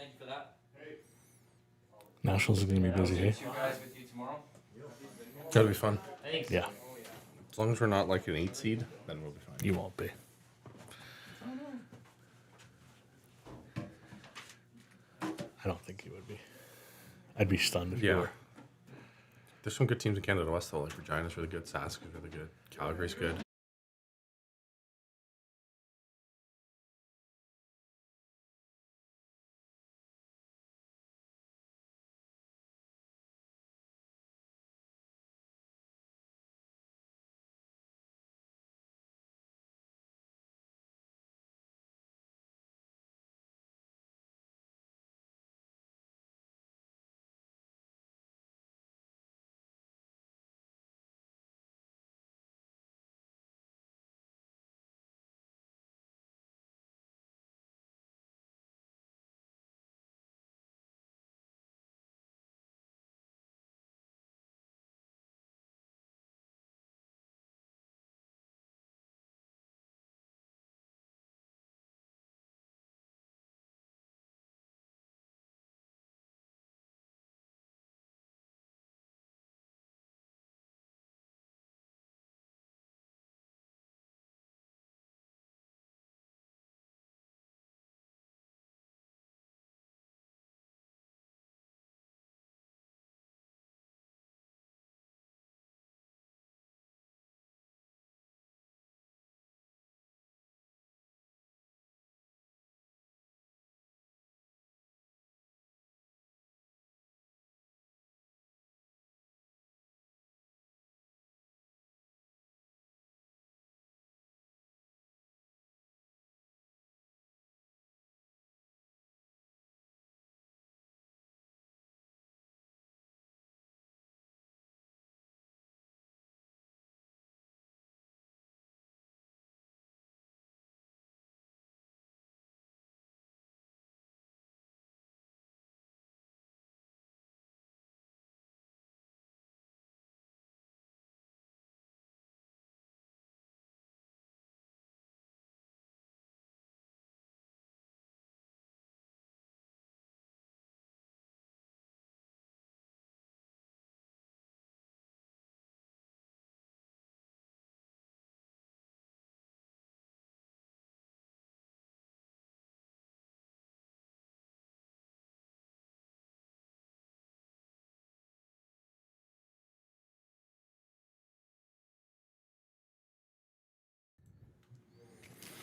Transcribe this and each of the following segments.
Thank you for that. Nationals is going to be busy, hey? You guys with you tomorrow? That'll be fun. Thanks. Yeah, As long as we're not like an 8 seed, then we'll be fine. you won't be. I don't think you would be. I'd be stunned if you Yeah. were. There's some good teams in Canada West, though. Like Regina's really good, Sask's really good, Calgary's good.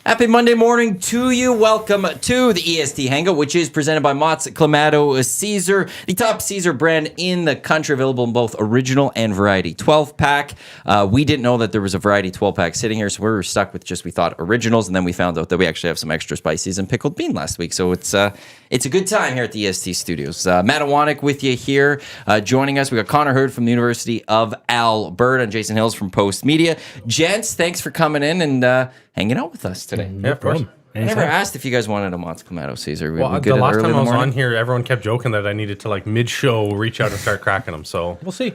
Happy Monday morning to you. Welcome to the EST Hangout, which is presented by Mott's Clamato Caesar, the top Caesar brand in the country, available in both original and variety 12-pack. We didn't know that there was a variety 12-pack sitting here, so we were stuck with just, we thought, originals, and then we found out that we actually have some extra spices and pickled bean last week. So it's a good time here at the EST studios. Matt Iwanyk with you here. Joining us, we got Connor Hurd from the University of Alberta and Jason Hills from Postmedia. Gents, thanks for coming in and hanging out with us today. Yeah, of course. I never asked if you guys wanted a Mott's Clamato Caesar. Well, the last time I was on here, everyone kept joking that I needed to, like, mid-show reach out and start cracking them. So we'll see.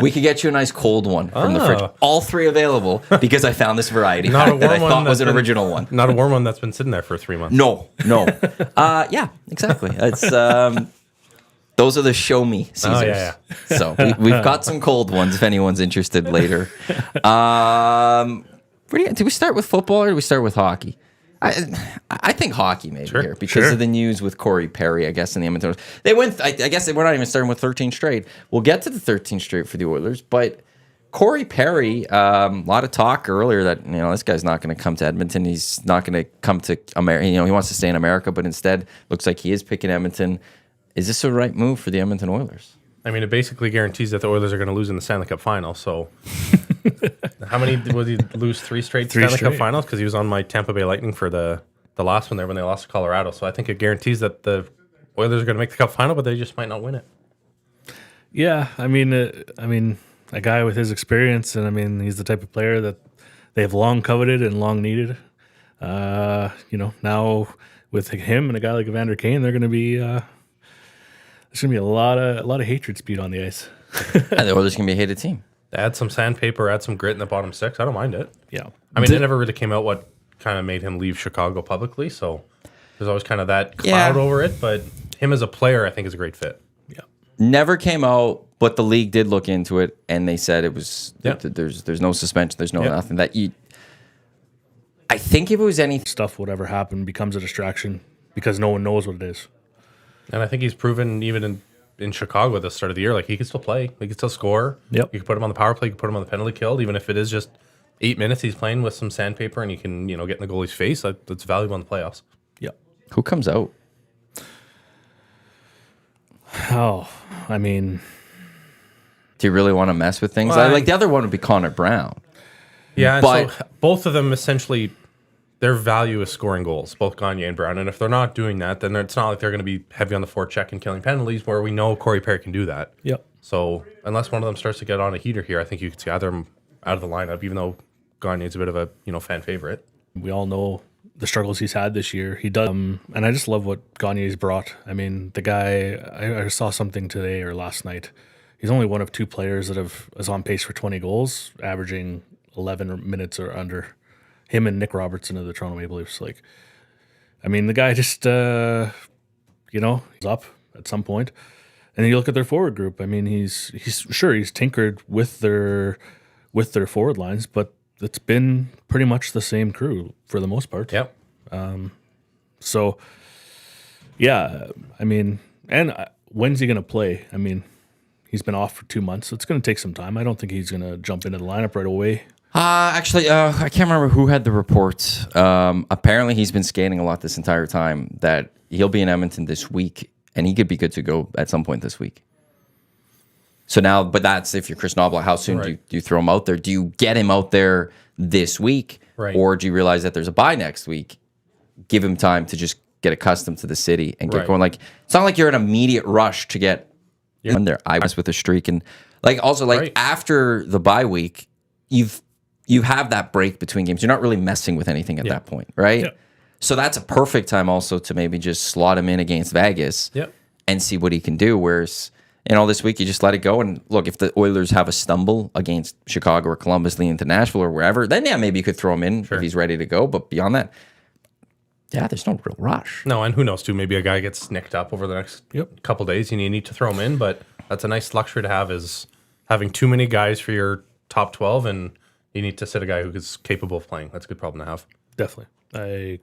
We could get you a nice cold one from the fridge. All three available because I found this variety Not a warm that I thought one was an original one. Not a warm one that's been sitting there for 3 months. No. Yeah, exactly. It's those are the show me Caesars. Oh, yeah. So we've got some cold ones if anyone's interested later. Do we start with football or do we start with hockey? I think hockey maybe here because of the news with Cory Perry, I guess, in the Edmonton Oilers. They went. I guess we're not even starting with 13 straight. We'll get to the 13 straight for the Oilers, but Cory Perry, a lot of talk earlier that this guy's not going to come to Edmonton. He's not going to come to America. He wants to stay in America, but instead looks like he is picking Edmonton. Is this the right move for the Edmonton Oilers? I mean, it basically guarantees that the Oilers are going to lose in the Stanley Cup final. So, how many would he lose? Three straight Stanley Cup finals because he was on my Tampa Bay Lightning for the last one there when they lost to Colorado. So I think it guarantees that the Oilers are going to make the Cup final, but they just might not win it. Yeah, I mean, a guy with his experience, and he's the type of player that they've long coveted and long needed. Now with him and a guy like Evander Kane, they're going to be. There's going to be a lot of hatred speed on the ice. And the Oilers can be a hated team. Add some sandpaper, add some grit in the bottom six. I don't mind it. Yeah. I mean, it never really came out what kind of made him leave Chicago publicly. So There's always kind of that cloud over it, but him as a player, I think, is a great fit. Yeah. Never came out, but the league did look into it, and they said it was there's no suspension, there's no nothing that you. I think if it was any Stuff, whatever happened, becomes a distraction because no one knows what it is. And I think he's proven even in Chicago at the start of the year, like he can still play, he can still score. Yep. You can put him on the power play, you can put him on the penalty kill, even if it is just 8 minutes he's playing with some sandpaper and you can, get in the goalie's face. That's valuable in the playoffs. Yep. who comes out. Oh, I mean, Do you really want to mess with things? Well, Like the other one would be Connor Brown. Yeah, But- so both of them essentially, their value is scoring goals, both Gagne and Brown. And if they're not doing that, then it's not like they're going to be heavy on the forecheck and killing penalties, where we know Corey Perry can do that. yep. So unless one of them starts to get on a heater here, I think you could see either of them out of the lineup, even though Gagne's a bit of a fan favorite. We all know the struggles he's had this year. He does, and I just love what Gagne's brought. I mean, the guy. I saw something today or last night. He's only one of two players that is on pace for 20 goals, averaging 11 minutes or under. Him and Nick Robertson of the Toronto Maple Leafs. Like, I mean, the guy just he's up at some point. And then you look at their forward group. I mean, he's tinkered with their forward lines, but it's been pretty much the same crew for the most part. Yep. So, yeah, I mean, and when's he going to play? I mean, he's been off for 2 months, so it's going to take some time. I don't think he's going to jump into the lineup right away. Actually, I can't remember who had the report. Apparently, he's been skating a lot this entire time. That he'll be in Edmonton this week, and he could be good to go at some point this week. So now, but that's if you're Chris Knoblauch. How soon do you throw him out there? Do you get him out there this week, or do you realize that there's a bye next week? Give him time to just get accustomed to the city and get going. Like, it's not like you're in an immediate rush to get in there. I was with a streak, and after the bye week, you have that break between games. You're not really messing with anything at that point, right? Yeah. So that's a perfect time also to maybe just slot him in against Vegas and see what he can do. Whereas, this week you just let it go. And look, if the Oilers have a stumble against Chicago or Columbus, leading to Nashville or wherever, then maybe you could throw him in if he's ready to go. But beyond that, there's no real rush. No, and who knows, too. Maybe a guy gets nicked up over the next couple days and you need to throw him in. But that's a nice luxury to have, is having too many guys for your top 12, and you need to sit a guy who is capable of playing. That's a good problem to have. Definitely.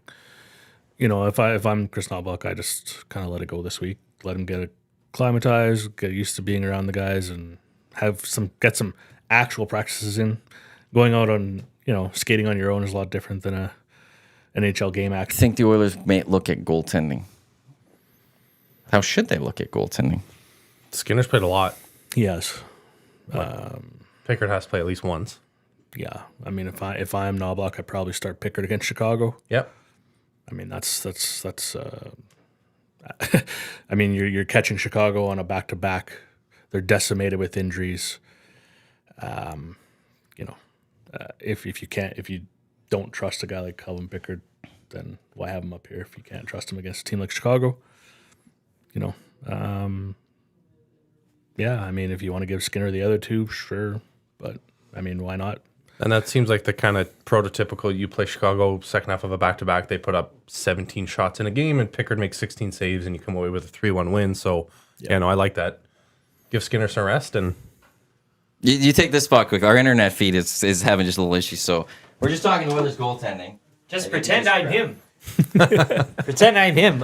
If I'm Chris Knoblauch, I just kind of let it go this week. Let him get acclimatized, get used to being around the guys, and get some actual practices in. Going out on skating on your own is a lot different than a NHL game I action. think the Oilers may look at goaltending. How should they look at goaltending? Skinner's played a lot. Yes. Pickard has to play at least once. Yeah. I mean, if I'm Knoblauch, I'd probably start Pickard against Chicago. Yep. I mean, that's I mean, you're catching Chicago on a back-to-back. They're decimated with injuries. If you don't trust a guy like Calvin Pickard, then why have him up here if you can't trust him against a team like Chicago? I mean, if you want to give Skinner the other two, sure. But, I mean, why not? And that seems like the kind of prototypical, you play Chicago second half of a back-to-back, they put up 17 shots in a game, and Pickard makes 16 saves, and you come away with a 3-1 win. So, I like that. Give Skinner some rest. And You take this spot quick. Our internet feed is having just a little issues, so we're just talking Oilers goaltending. Just pretend I'm him. Pretend I'm him.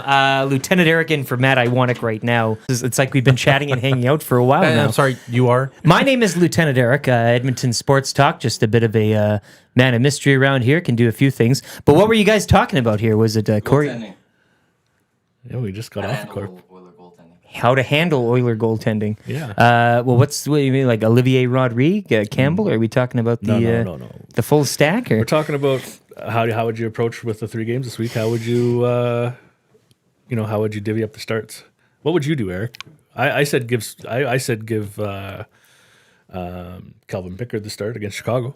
Lieutenant Eric in for Matt Iwanyk right now. It's like we've been chatting and hanging out for a while now. I'm sorry, you are? My name is Lieutenant Eric, Edmonton Sports Talk. Just a bit of a man of mystery around here. Can do a few things. But what were you guys talking about here? Was it Cory? Goaltending. Yeah, we just got off the court. Oiler goaltending. How to handle Oiler goaltending? Yeah. What do you mean, like Olivier Rodrigue, Campbell? Or are we talking about No. the full stack? Or? We're talking about how would you approach with the 3 games this week? How would you, how would you divvy up the starts? What would you do, Eric? I said give Calvin Pickard the start against Chicago.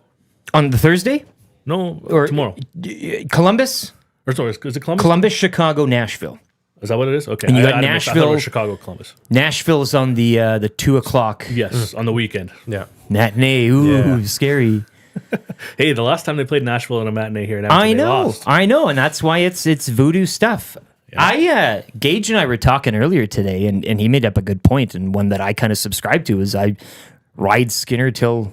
On the Thursday? No, Or tomorrow. Columbus? Or sorry, is it Columbus? Columbus, Chicago, Nashville. Is that what it is? Okay. And you got I thought it Nashville- was Chicago, Columbus. Nashville's on the 2:00 Yes, on the weekend. Yeah. matinee. Ooh, scary. Hey, the last time they played Nashville in a matinee here in Edmonton, they lost. I know, and that's why it's voodoo stuff. Gage and I were talking earlier today, and he made up a good point, and one that I kind of subscribe to is I ride Skinner till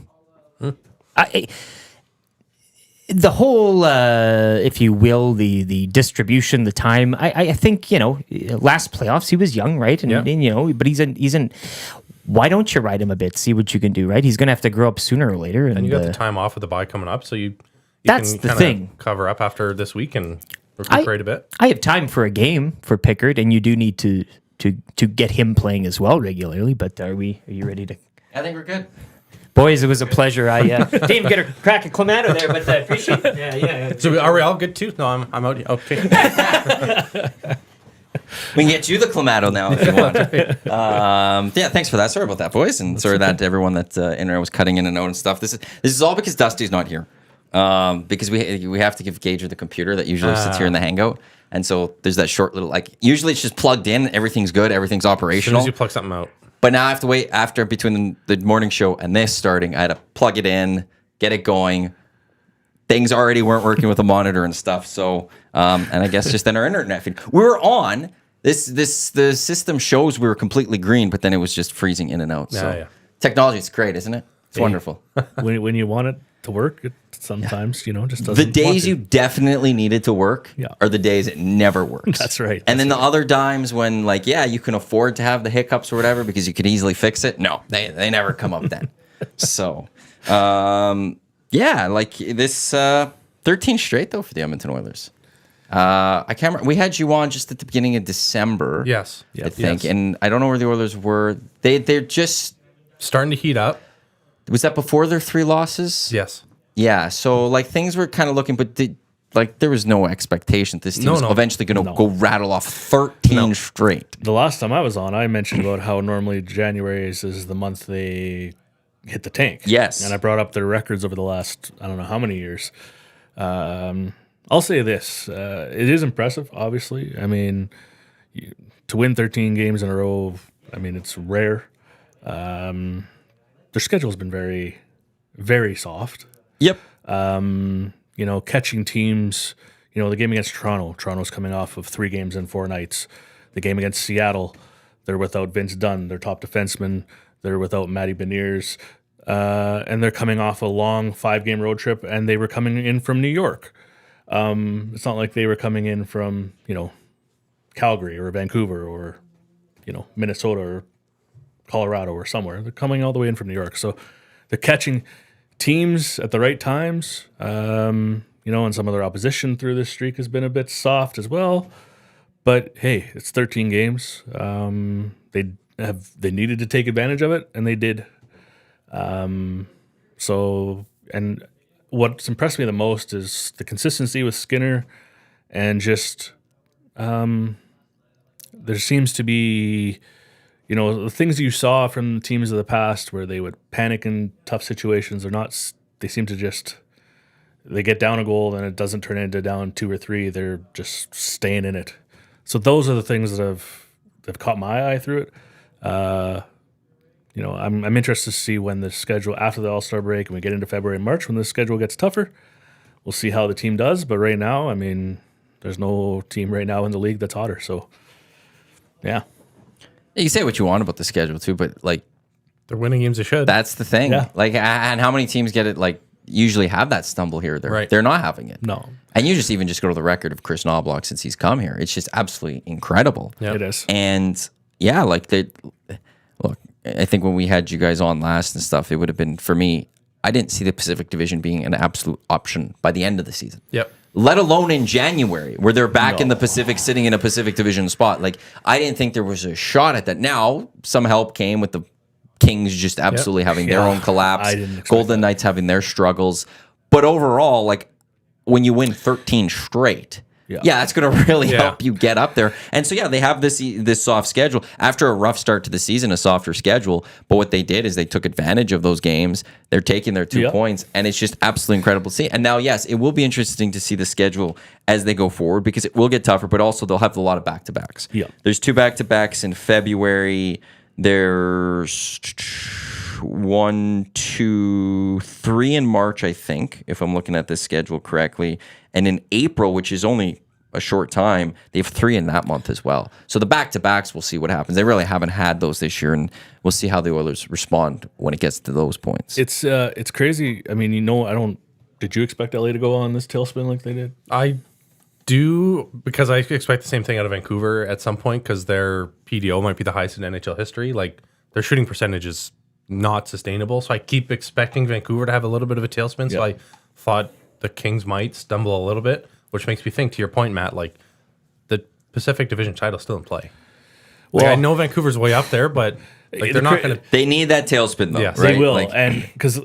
the whole, if you will, the distribution, the time. I think last playoffs he was young, right? And but he's in. Why don't you ride him a bit? See what you can do, right? He's going to have to grow up sooner or later. And you got the time off with the bye coming up, so you that's can the thing. Cover up after this week and recuperate a bit. I have time for a game for Pickard, and you do need to get him playing as well regularly. But are you ready to? I think we're good. Boys, it was a pleasure. I didn't even get a crack at Clamato there, but I appreciate it. Yeah. So are we all good too? No, I'm out. Okay. We can get you the Clamato now if you want. Yeah, thanks for that. Sorry about that, boys, and sorry that to everyone that internet was cutting in and out and stuff. This is all because Dusty's not here. Because we have to give Gager the computer that usually sits here in the Hangout, and so there's that short little usually it's just plugged in, everything's good, everything's operational. As soon as you plug something out. But now I have to wait after between the morning show and this starting. I had to plug it in, get it going. Things already weren't working with the monitor and stuff. So, and I guess just then our internet feed. We were on the system shows we were completely green, but then it was just freezing in and out. So technology is great, isn't it? It's wonderful. when you want it to work, it sometimes just doesn't. The days you definitely needed to work are the days it never works. That's right. And then the other times when you can afford to have the hiccups or whatever because you could easily fix it. No, they never come up then. So, this 13 straight though for the Edmonton Oilers. I can't remember. We had you on just at the beginning of December. Yes. I think. Yes. And I don't know where the Oilers were. They're just starting to heat up. Was that before their 3 losses? Yes. Yeah, so things were kind of looking, but there was no expectation this team was eventually going to go rattle off 13 straight. The last time I was on, I mentioned about how normally January is the month they hit the tank. Yes. And I brought up their records over the last, I don't know how many years. I'll say this. It is impressive, obviously. I mean, to win 13 games in a row, it's rare. Their schedule's been very, very soft. Yep. Catching teams, the game against Toronto's coming off of 3 games in 4 nights. The game against Seattle, they're without Vince Dunn, their top defenseman. They're without Matty Beniers. And they're coming off a long 5-game road trip, and they were coming in from New York. It's not like they were coming in from, Calgary or Vancouver or, Minnesota or Colorado or somewhere. They're coming all the way in from New York. So they're catching teams at the right times, and some of their opposition through this streak has been a bit soft as well. But hey, it's 13 games. They needed to take advantage of it, and they did. And what's impressed me the most is the consistency with Skinner, and just there seems to be. The things you saw from the teams of the past where they would panic in tough situations they seem to they get down a goal and it doesn't turn into down 2 or 3. They're just staying in it. So those are the things that have caught my eye through it. I'm interested to see when the schedule after the All-Star break and we get into February and March when the schedule gets tougher. We'll see how the team does. But right now, there's no team right now in the league that's hotter. So, yeah. You say what you want about the schedule too, but they're winning games they should. That's the thing. Yeah. And how many teams get it? Usually have that stumble here. They're not having it. No. And you just go to the record of Chris Knobloch since he's come here. It's just absolutely incredible. Yep. It is. And yeah, look, I think when we had you guys on last and stuff, it would have been for me. I didn't see the Pacific Division being an absolute option by the end of the season. Yep. Let alone in January, where they're back in the Pacific, sitting in a Pacific Division spot. I didn't think there was a shot at that. Now, some help came with the Kings just absolutely having their own collapse. I didn't expect Golden Knights having their struggles. But overall, when you win 13 straight, that's going to really help you get up there. And so, they have this soft schedule. After a rough start to the season, a softer schedule. But what they did is they took advantage of those games. They're taking their 2 points, and it's just absolutely incredible to see. And now, yes, it will be interesting to see the schedule as they go forward because it will get tougher, but also they'll have a lot of back-to-backs. Yeah. There's 2 back-to-backs in February. There's 1, 2, 3 in March, I think, if I'm looking at this schedule correctly. And in April, which is only a short time. They have 3 in that month as well. So the back-to-backs, we'll see what happens. They really haven't had those this year, and we'll see how the Oilers respond when it gets to those points. It's crazy. I mean, I don't. Did you expect LA to go on this tailspin like they did? I do, because I expect the same thing out of Vancouver at some point, because their PDO might be the highest in NHL history. Like, their shooting percentage is not sustainable. So I keep expecting Vancouver to have a little bit of a tailspin. So I thought the Kings might stumble a little bit, which makes me think, to your point, Matt, like, the Pacific Division title still in play. Well, I know Vancouver's way up there, but like, they're not going to. They need that tailspin, though. Yes. Right? They will, Like, and because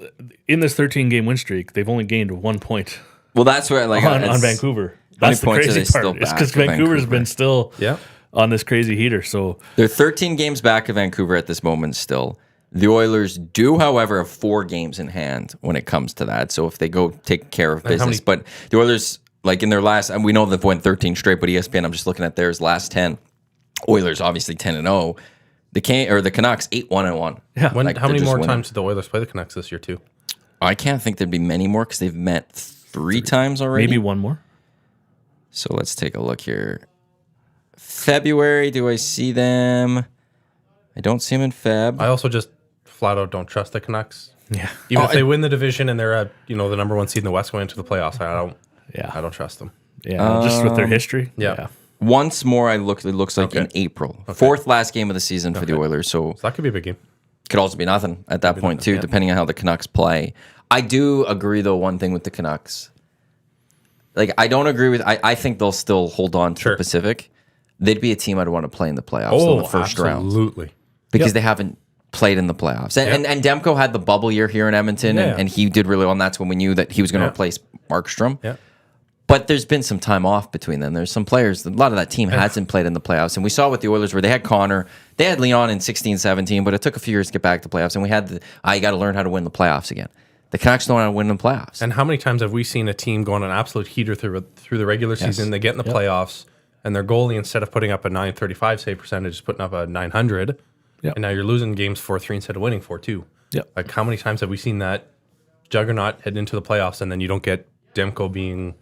in this 13-game win streak, they've only gained 1 point well, that's where on Vancouver. That's the points are crazy they still part. It's back because of Vancouver's Vancouver? been still on this crazy heater. So they're 13 games back of Vancouver at this moment still. The Oilers do, however, have 4 games in hand when it comes to that. So if they go take care of business. But the Oilers, like in their last, and we know they've won 13 straight, but ESPN, I'm just looking at theirs, last 10. Oilers obviously 10-0. The Canucks 8-1-1. Yeah. How many more times did the Oilers play the Canucks this year too? I can't think there'd be many more because they've met 3 times already. maybe one more. So let's take a look here. February, do I see them? I don't see them in Feb. I also just flat out don't trust the Canucks. Yeah. Even if they win the division and they're the number 1 seed in the West going into the playoffs, I don't trust them. Yeah. Just with their history. Yeah. Once more, it looks like in April. 4th last game of the season for the Oilers. So So that could be a big game. could also be nothing at that point, too, depending on how the Canucks play. I do agree, though, one thing with the Canucks. Like, I don't agree with... I think they'll still hold on to the Pacific. They'd be a team I'd want to play in the playoffs in the first round. Absolutely. Because they haven't played in the playoffs. And Demko had the bubble year here in Edmonton, and he did really well, and that's when we knew that he was going to replace Markstrom. Yeah. But there's been some time off between them. There's some players, a lot of that team hasn't played in the playoffs. And we saw with the Oilers where they had Connor, they had Leon in 16-17, but it took a few years to get back to playoffs. And we had you got to learn how to win the playoffs again. The Canucks don't know how to win the playoffs. And how many times have we seen a team go on an absolute heater through the regular season? They get in the playoffs, and their goalie, instead of putting up a 935 save percentage, is putting up a 900. Yep. And now you're losing games 4-3 instead of winning 4-2. Yep. Like, how many times have we seen that juggernaut head into the playoffs, and then you don't get Demko being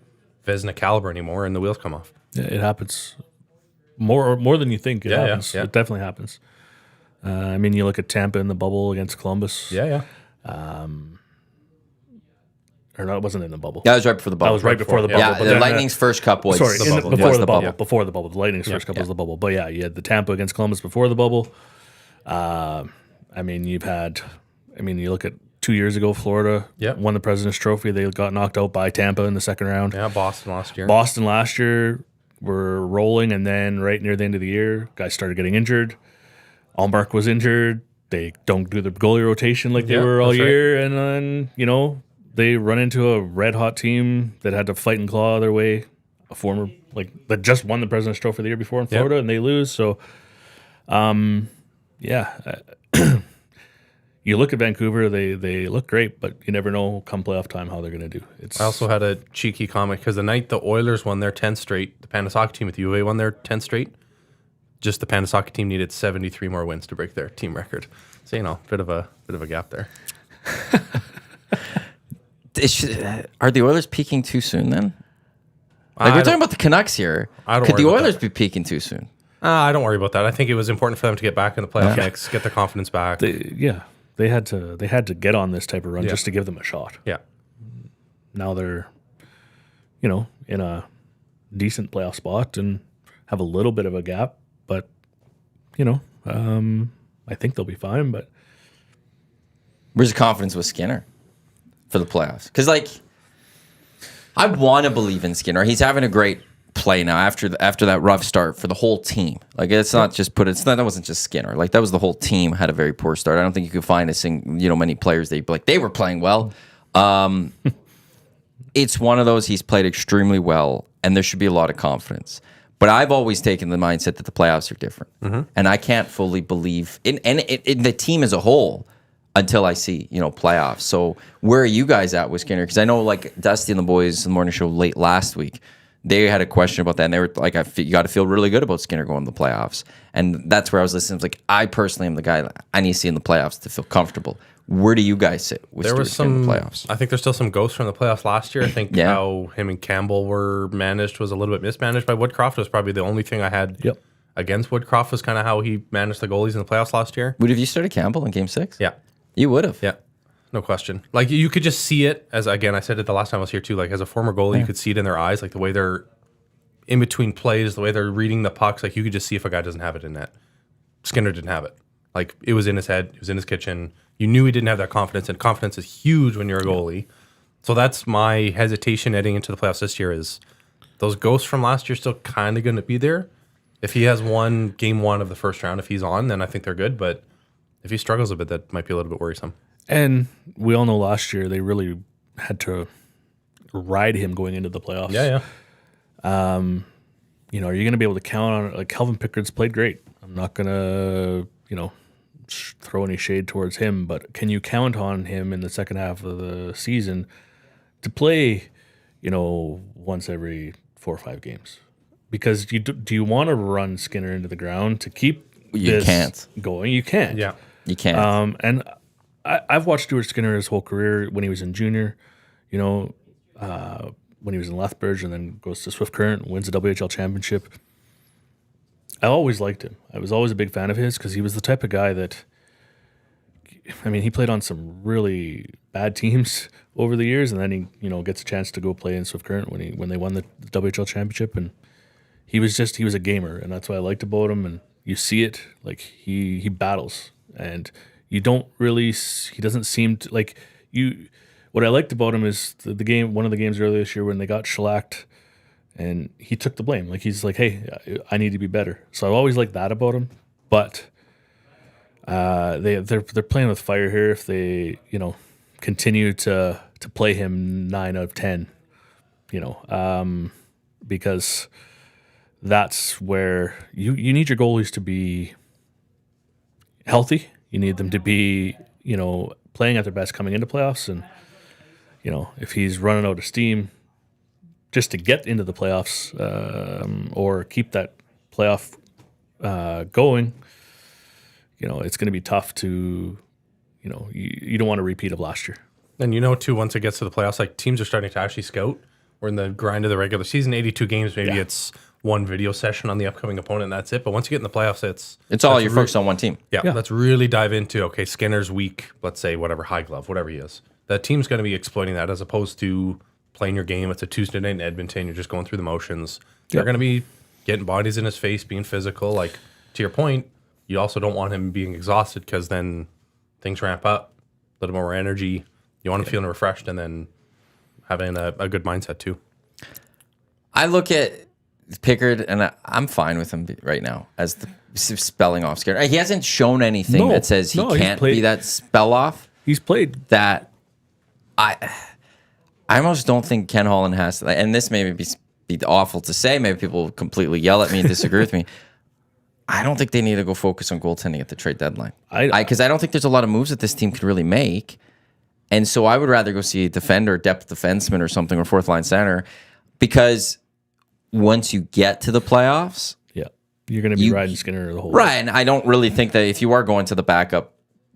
Vezina caliber anymore, and the wheels come off? Yeah, it happens more than you think. It happens. yeah. It definitely happens. I mean, you look at Tampa in the bubble against Columbus. Yeah. Or no, it wasn't in the bubble. That was right before the bubble. That was right before the bubble. Yeah, but the then, Lightning's first cup was Sorry, the bubble. before Was the bubble. Yeah. Before the bubble. The Lightning's first cup was the bubble. But yeah, you had the Tampa against Columbus before the bubble. I mean, you look at 2 years ago, Florida won the President's Trophy. They got knocked out by Tampa in the second round. Yeah, Boston last year. Boston last year were rolling, and then right near the end of the year, guys started getting injured. Allmark was injured. They don't do the goalie rotation like they were all year. Right. And then, they run into a red-hot team that had to fight and claw their way, that just won the President's Trophy the year before in Florida, and they lose. So, you look at Vancouver, they look great, but you never know come playoff time how they're going to do. I also had a cheeky comment because the night the Oilers won their 10th straight, the Panasonic team at the U of A won their 10th straight, just the Panasonic team needed 73 more wins to break their team record. So, bit of a gap there. Are the Oilers peaking too soon then? We're talking about the Canucks here. Could the Oilers be peaking too soon? I don't worry about that. I think it was important for them to get back in the playoff mix, get their confidence back. They had to get on this type of run just to give them a shot. Yeah. Now they're, in a decent playoff spot and have a little bit of a gap, but I think they'll be fine. But where's the confidence with Skinner for the playoffs? Because I want to believe in Skinner. He's having a great play now after that rough start for the whole team. It's not just that wasn't just Skinner. That was the whole team had a very poor start. I don't think you could find many players they were playing well. It's one of those, he's played extremely well, and there should be a lot of confidence. But I've always taken the mindset that the playoffs are different, and I can't fully believe in the team as a whole until I see playoffs. So where are you guys at with Skinner? Because I know Dusty and the boys in the morning show late last week, they had a question about that, and they were like, you got to feel really good about Skinner going to the playoffs. And that's where I was listening. I was like, I personally am the guy I need to see in the playoffs to feel comfortable. Where do you guys sit with There was Stuart Skinner in some the playoffs? I think there's still some ghosts from the playoffs last year. I think Yeah. how him and Campbell were managed was a little bit mismanaged by Woodcroft. Was probably the only thing I had Yep. against Woodcroft was kind of how he managed the goalies in the playoffs last year. Would have you started Campbell in Game 6? Yeah. You would have. Yeah. No question. Like you could just see it as, again, I said it the last time I was here too, like as a former goalie, you could see it in their eyes, like the way they're in between plays, the way they're reading the pucks, like you could just see if a guy doesn't have it in net. Skinner didn't have it. Like it was in his head, it was in his kitchen. You knew he didn't have that confidence, and confidence is huge when you're a goalie. So that's my hesitation heading into the playoffs this year is those ghosts from last year still kind of going to be there. If he has game one of the first round, if he's on, then I think they're good. But if he struggles a bit, that might be a little bit worrisome. And we all know last year they really had to ride him going into the playoffs. Yeah. You know, are you going to be able to count on it? Like Calvin Pickard's played great. I'm not going to, you know, throw any shade towards him, but can you count on him in the second half of the season to play, you know, once every 4 or 5 games? Because do you want to run Skinner into the ground to keep this going? You can't. Yeah. You can't. And I've watched Stuart Skinner his whole career when he was in junior, you know, when he was in Lethbridge and then goes to Swift Current, wins the WHL championship. I always liked him. I was always a big fan of his because he was the type of guy that, I mean, he played on some really bad teams over the years, and then he, you know, gets a chance to go play in Swift Current when they won the WHL championship, and he was a gamer, and that's what I liked about him. And you see it, like he battles, and you don't really, he doesn't seem to like you. What I liked about him is the game, one of the games earlier this year when they got shellacked. And he took the blame. Like he's like, "Hey, I need to be better." So I always liked that about him. But they're playing with fire here if they, you know, continue to play him 9 out of 10. You know, because that's where you need your goalies to be healthy. You need them to be, you know, playing at their best coming into playoffs. And you know, if he's running out of steam just to get into the playoffs or keep that playoff going, you know, it's going to be tough to, you know, you don't want a repeat of last year. And you know, too, once it gets to the playoffs, like teams are starting to actually scout. We're in the grind of the regular season, 82 games. Maybe it's one video session on the upcoming opponent, and that's it. But once you get in the playoffs, it's all you're focused on one team. Yeah, let's really dive into, okay, Skinner's weak, let's say, whatever, high glove, whatever he is. That team's going to be exploiting that as opposed to playing your game. It's a Tuesday night in Edmonton. You're just going through the motions. They're going to be getting bodies in his face, being physical. Like, to your point, you also don't want him being exhausted because then things ramp up, a little more energy. You want him feeling refreshed and then having a good mindset too. I look at Pickard, and I'm fine with him right now as the spelling off Skinner. He hasn't shown anything that says he can't be that spell off. He's played that. I almost don't think Ken Holland has to, and this may be awful to say, maybe people will completely yell at me and disagree with me. I don't think they need to go focus on goaltending at the trade deadline. Because I don't think there's a lot of moves that this team could really make. And so I would rather go see a defender, depth defenseman or something, or fourth line center, because once you get to the playoffs, you're going to be riding Skinner the whole way. Right, and I don't really think that if you are going to the backup,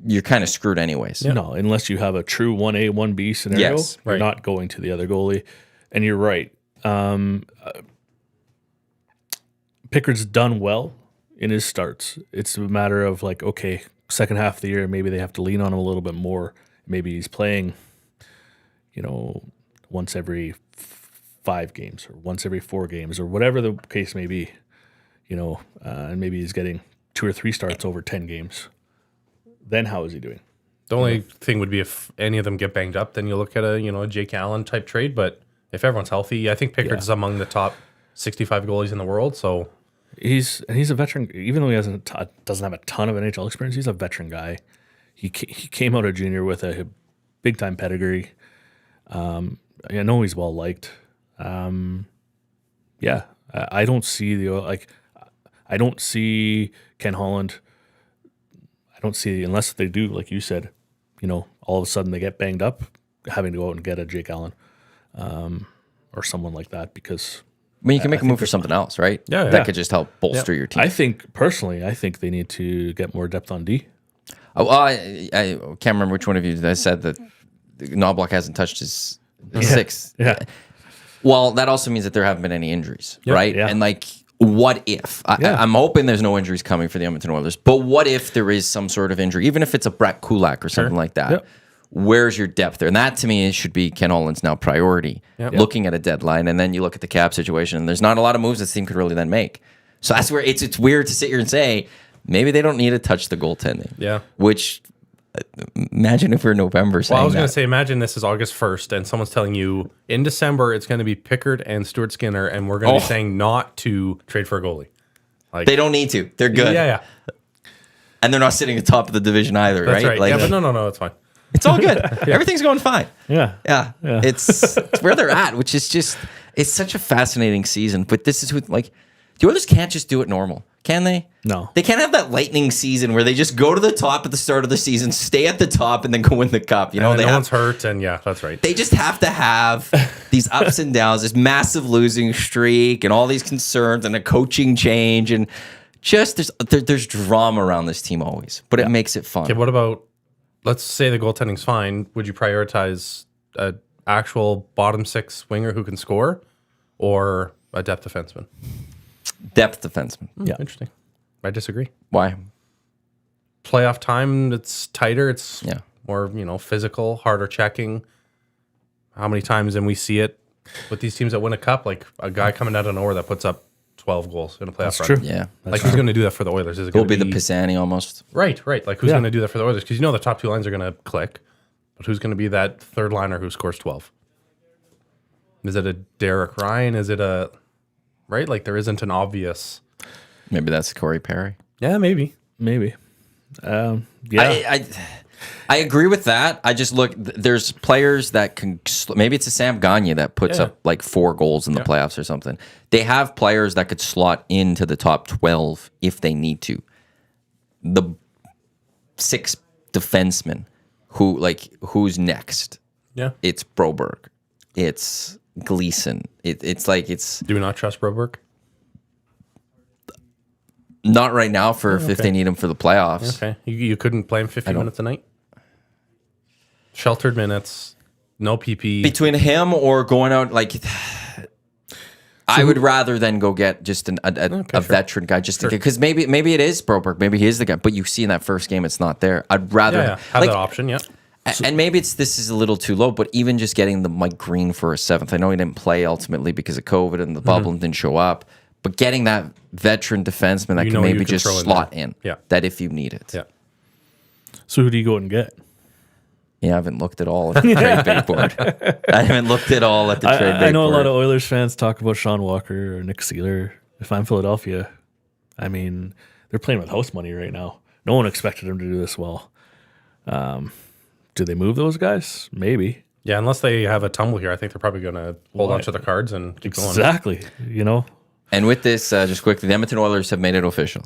you're kind of screwed anyways. Yeah. No, unless you have a true 1A, 1B scenario, you're not going to the other goalie. And you're right. Pickard's done well in his starts. It's a matter of like, okay, second half of the year, maybe they have to lean on him a little bit more. Maybe he's playing, you know, once every 5 games or once every 4 games or whatever the case may be, you know, and maybe he's getting 2 or 3 starts over 10 games. Then how is he doing? The only thing would be if any of them get banged up, then you look at a Jake Allen type trade. But if everyone's healthy, I think Pickard's among the top 65 goalies in the world. So he's a veteran, even though he doesn't have a ton of NHL experience. He's a veteran guy. He came out of junior with a big time pedigree. I know he's well liked. I don't see I don't see Ken Holland. I don't see, unless they do, like you said, you know, all of a sudden they get banged up, having to go out and get a Jake Allen or someone like that, because I mean, you can make a move for something else, right? Yeah. That could just help bolster your team. I think, personally, they need to get more depth on D. I can't remember which one of you that said that Knobloch hasn't touched his sixth. Yeah. Well, that also means that there haven't been any injuries, right? Yeah. And like, what if? I'm hoping there's no injuries coming for the Edmonton Oilers, but what if there is some sort of injury, even if it's a Brett Kulak or something like that? Yep. Where's your depth there? And that to me should be Ken Holland's now priority, looking at a deadline. And then you look at the cap situation, and there's not a lot of moves this team could really then make. So that's where it's weird to sit here and say, maybe they don't need to touch the goaltending. Yeah. Which, imagine if we're November saying Well, I was going that. to say, imagine this is August 1st, and someone's telling you in December it's going to be Pickard and Stuart Skinner, and we're going to be saying not to trade for a goalie. Like, They don't need to. They're good. Yeah. And they're not sitting at the top of the division either, That's right. Like, Yeah, but no, it's fine. it's all good. Everything's going fine. Yeah. Yeah. It's where they're at, which is just, it's such a fascinating season. But this is with, like, the Oilers can't just do it normal, can they? No. They can't have that lightning season where they just go to the top at the start of the season, stay at the top, and then go win the cup. You know, And they no have, one's hurt, and yeah, that's right. they just have to have these ups and downs, this massive losing streak, and all these concerns, and a coaching change, and just there's drama around this team always, but it makes it fun. Okay, what about, let's say the goaltending's fine. Would you prioritize an actual bottom six winger who can score or a depth defenseman? Depth defenseman. Yeah. Interesting. I disagree. Why? Playoff time, it's tighter. It's Yeah. more, physical, harder checking. How many times, and we see it with these teams that win a cup, like a guy coming out of nowhere that puts up 12 goals in a playoff run. true. Yeah. Like, who's going to do that for the Oilers? Is it It'll going to be the Pisani almost. Right. Like, who's Yeah. going to do that for the Oilers? Because the top two lines are going to click, but who's going to be that third liner who scores 12? Is it a Derek Ryan? Is it a right? Like, there isn't an obvious. Maybe that's Corey Perry. Yeah, maybe. Maybe. Yeah. I agree with that. I just look. There's players that can. Maybe it's a Sam Gagne that puts up like 4 goals in the playoffs or something. They have players that could slot into the top 12 if they need to. The 6 defensemen who's next? Yeah. It's Broberg. It's Gleason. It's Do we not trust Broberg? not right now for if they need him for the playoffs. Okay. You couldn't play him 50 minutes a night? Sheltered minutes, no PP. Between him or going out, like, I would rather than go get just a veteran guy, just because maybe it is Broberg, maybe he is the guy. But you see in that first game, it's not there. I'd rather have that option, yeah. And maybe this is a little too low, but even just getting the Mike Green for a 7th. I know he didn't play ultimately because of COVID and the bubble and didn't show up. But getting that veteran defenseman that can maybe just slot in, that if you need it. Yeah. So who do you go and get? Yeah, I haven't looked at all at the trade bait board. I haven't looked at all at the trade bait board. I know a lot of Oilers fans talk about Sean Walker or Nick Seeler. If I'm Philadelphia, I mean, they're playing with house money right now. No one expected them to do this well. Do they move those guys? Maybe. Yeah, unless they have a tumble here, I think they're probably going to hold on to the cards and keep going. Exactly. And with this, just quickly, the Edmonton Oilers have made it official.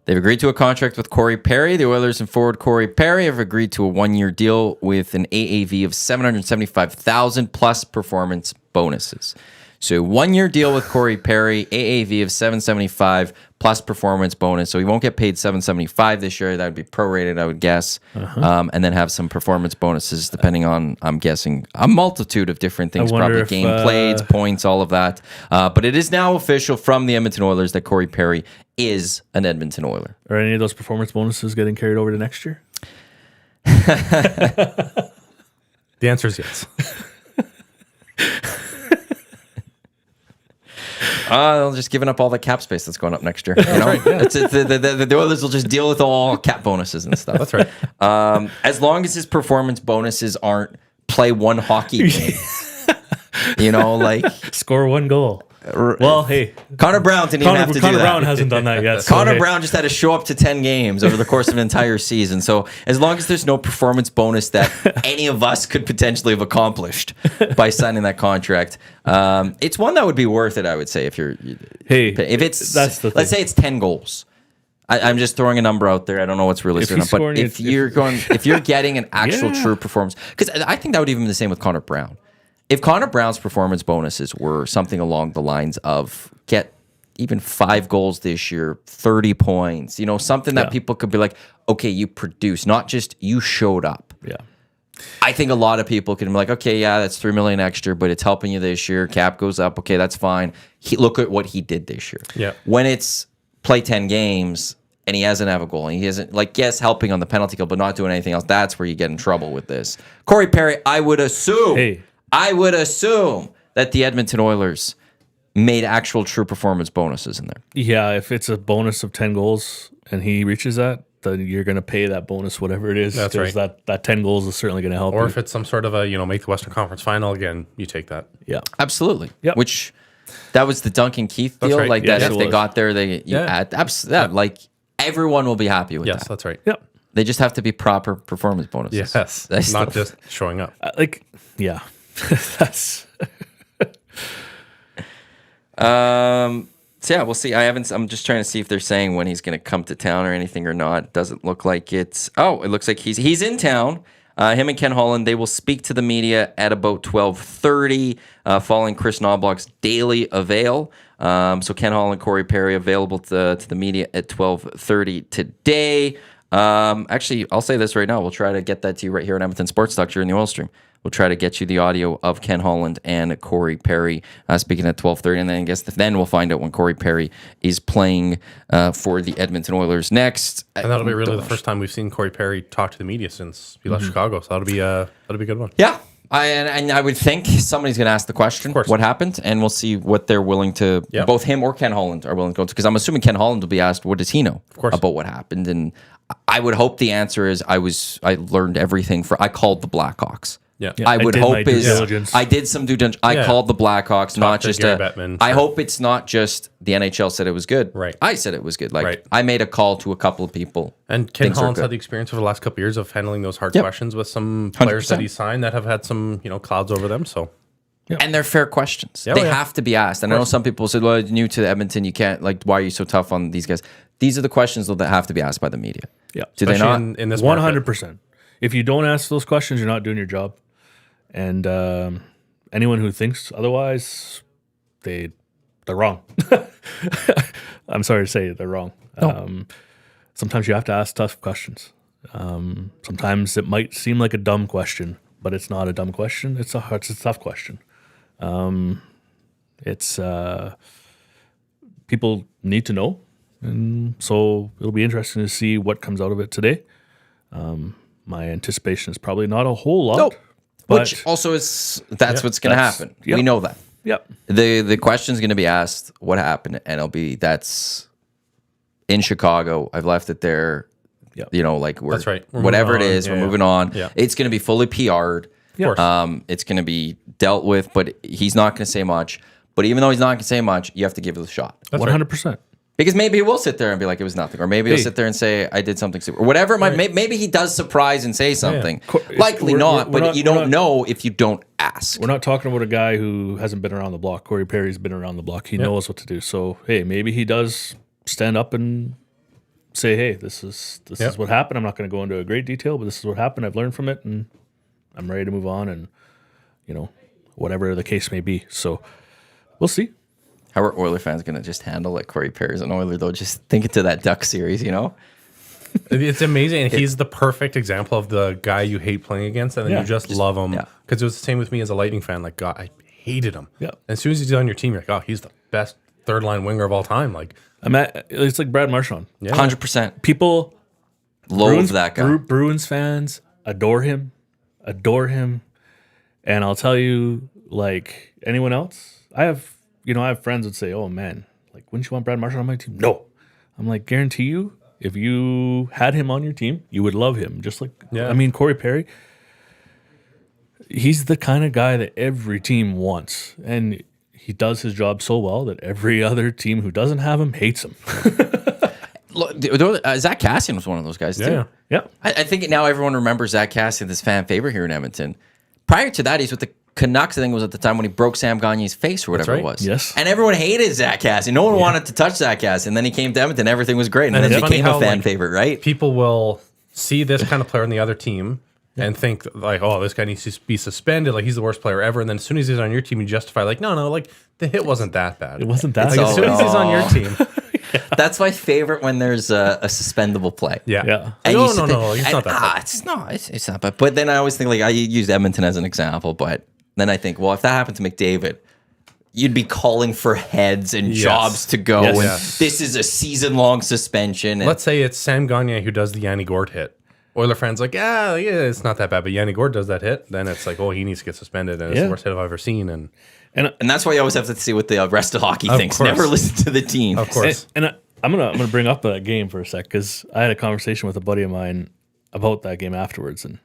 They've agreed to a contract with Corey Perry. The Oilers and forward Corey Perry have agreed to a 1-year deal with an AAV of $775,000 plus performance bonuses. So 1-year deal with Corey Perry, AAV of $775,000 plus performance bonus. So he won't get paid $775,000 this year. That would be prorated, I would guess, and then have some performance bonuses depending on, I'm guessing, a multitude of different things. Probably game played, points, all of that. But it is now official from the Edmonton Oilers that Corey Perry is an Edmonton Oiler. Are any of those performance bonuses getting carried over to next year? The answer is yes. They'll just giving up all the cap space that's going up next year. You know? The Oilers will just deal with all cap bonuses and stuff. That's right. As long as his performance bonuses aren't play 1 hockey game. Score 1 goal. Well, hey, Connor Brown didn't even have to do that. Connor Brown hasn't done that yet. Connor Brown just had to show up to 10 games over the course of an entire season. So as long as there's no performance bonus that any of us could potentially have accomplished by signing that contract, it's one that would be worth it, I would say. If it's that's the thing. let's say it's 10 goals. I'm just throwing a number out there. I don't know what's really certain, but if you're getting an actual true performance, because I think that would even be the same with Connor Brown. If Connor Brown's performance bonuses were something along the lines of even 5 goals this year, 30 points, something that people could be like, okay, you produced, not just you showed up. Yeah. I think a lot of people can be like, okay, yeah, that's $3 million extra, but it's helping you this year. Cap goes up. Okay, that's fine. Look at what he did this year. Yeah. When it's play 10 games and he hasn't have a goal and he isn't, yes, helping on the penalty kill, but not doing anything else, that's where you get in trouble with this. Corey Perry, I would assume that the Edmonton Oilers made actual true performance bonuses in there. Yeah, if it's a bonus of 10 goals and he reaches that, then you're going to pay that bonus, whatever it is. That's right. That 10 goals is certainly going to help. Or you. if it's some sort of a, make the Western Conference final again, you take that. Yeah. Absolutely. Yep. Which, that was the Duncan Keith deal. right. Like Yeah, that, it if they was. got there, like everyone will be happy with Yes, that. that's right. Yep. They just have to be proper performance bonuses. Yes. That's Not still- just showing up. Yeah. That's... So yeah, we'll see. I'm just trying to see if they're saying when he's going to come to town or anything or not. Doesn't look like it's. Oh, it looks like he's in town. Him and Ken Holland, they will speak to the media at about 12:30, following Chris Knobloch's daily avail. So Ken Holland, Corey Perry available to the media at 12:30 today. Actually, I'll say this right now. We'll try to get that to you right here on Edmonton Sports Talk during the oil stream. We'll try to get you the audio of Ken Holland and Corey Perry speaking at 12:30, and then I guess then we'll find out when Corey Perry is playing for the Edmonton Oilers next. And that'll be really the first time we've seen Corey Perry talk to the media since he left Chicago. So that'll be a good one. Yeah. And I would think somebody's going to ask the question, what happened, and we'll see what they're willing to, both him or Ken Holland are willing to go to, because I'm assuming Ken Holland will be asked, what does he know about what happened? And I would hope the answer is I learned everything I called the Blackhawks. Yeah. I would did hope my due is diligence. I did some due diligence. I called the Blackhawks, not to just Gary Bettman. I hope it's not just the NHL said it was good. Right. I said it was good. Like Right. I made a call to a couple of people. And Ken Things are Holland's good. had the experience over the last couple of years of handling those hard questions with some players that he signed that have had some, clouds over them. So And they're fair questions. Yeah, they yeah. have to be asked. And I know some people said, well, new to Edmonton, you can't, why are you so tough on these guys? These are the questions though, that have to be asked by the media. Yeah. Do they especially not? in this market. 100%. If you don't ask those questions, you're not doing your job. And anyone who thinks otherwise, they're wrong. I'm sorry to say they're wrong. Sometimes you have to ask tough questions. Sometimes it might seem like a dumb question, but it's not a dumb question. It's a tough question. It's people need to know, and so it'll be interesting to see what comes out of it today. My anticipation is probably not a whole lot. No. But Which also is that's what's going to happen. yep. We know that. Yep. The question's going to be asked, what happened? And it'll be, that's in Chicago. I've left it there. Yep. We're, That's right. We're whatever it moving on. is, Yeah, we're yeah. moving on. Yeah. It's going to be fully PR'd. Of course. It's going to be dealt with, but he's not going to say much. But even though he's not going to say much, you have to give it a shot. That's right. 100%. Because maybe he will sit there and be like, it was nothing. Or maybe he'll sit there and say, I did something stupid. Or whatever it might maybe he does surprise and say something. Likely We're not, but not- you we're don't not- know if you don't ask. We're not talking about a guy who hasn't been around the block. Corey Perry's been around the block. He knows what to do. So, hey, maybe he does stand up and say, hey, this is what happened. I'm not going to go into a great detail, but this is what happened. I've learned from it, and I'm ready to move on, and, whatever the case may be. So we'll see. How are Oiler fans going to just handle like Corey Perry's an Oiler, though? Just think into that Duck series, It's amazing. And he's the perfect example of the guy you hate playing against, and then you just love him. yeah. Because it was the same with me as a Lightning fan. Like, God, I hated him. Yeah. And as soon as he's on your team, you're like, oh, he's the best third line winger of all time. Like, It's like Brad Marchand. 100%. People Loathe that guy. Bruins fans adore him. And I'll tell you, like anyone else, I have friends that say, oh man, like, wouldn't you want Brad Marchand on my team? No. I'm like, guarantee you, if you had him on your team, you would love him. Just like, Corey Perry, he's the kind of guy that every team wants. And he does his job so well that every other team who doesn't have him hates him. Look, Zach Cassian was one of those guys, too. Yeah. I think now everyone remembers Zach Cassian, this fan favorite here in Edmonton. Prior to that, he's with the Canucks, I think it was at the time when he broke Sam Gagne's face or whatever it was. Yes. And everyone hated Zach Cassian. No one wanted to touch Zach Cassian. Then he came to Edmonton. Everything was great. And then it's he funny became a how, fan favorite, right? people will see this kind of player on the other team and think like, oh, this guy needs to be suspended, like he's the worst player ever. And then as soon as he's on your team, you justify like, no, like the hit wasn't that bad. It wasn't that like, bad. as soon as he's on your team. That's my favorite when there's a suspendable play. Yeah. And No, you sit there- it's not that bad. It's not bad. But then I always think like I used Edmonton as an example, but then I think, well, if that happened to McDavid, you'd be calling for heads and jobs to go. Yes. And Yes. this is a season-long suspension. And Let's say it's Sam Gagner who does the Yanni Gord hit. Oiler fans like, yeah, it's not that bad. But Yanni Gord does that hit, then it's like, oh, he needs to get suspended, and it's the worst hit I've ever seen. And that's why you always have to see what the rest of hockey thinks. course. Never listen to the team. of course, And I'm gonna bring up that game for a sec because I had a conversation with a buddy of mine about that game afterwards, and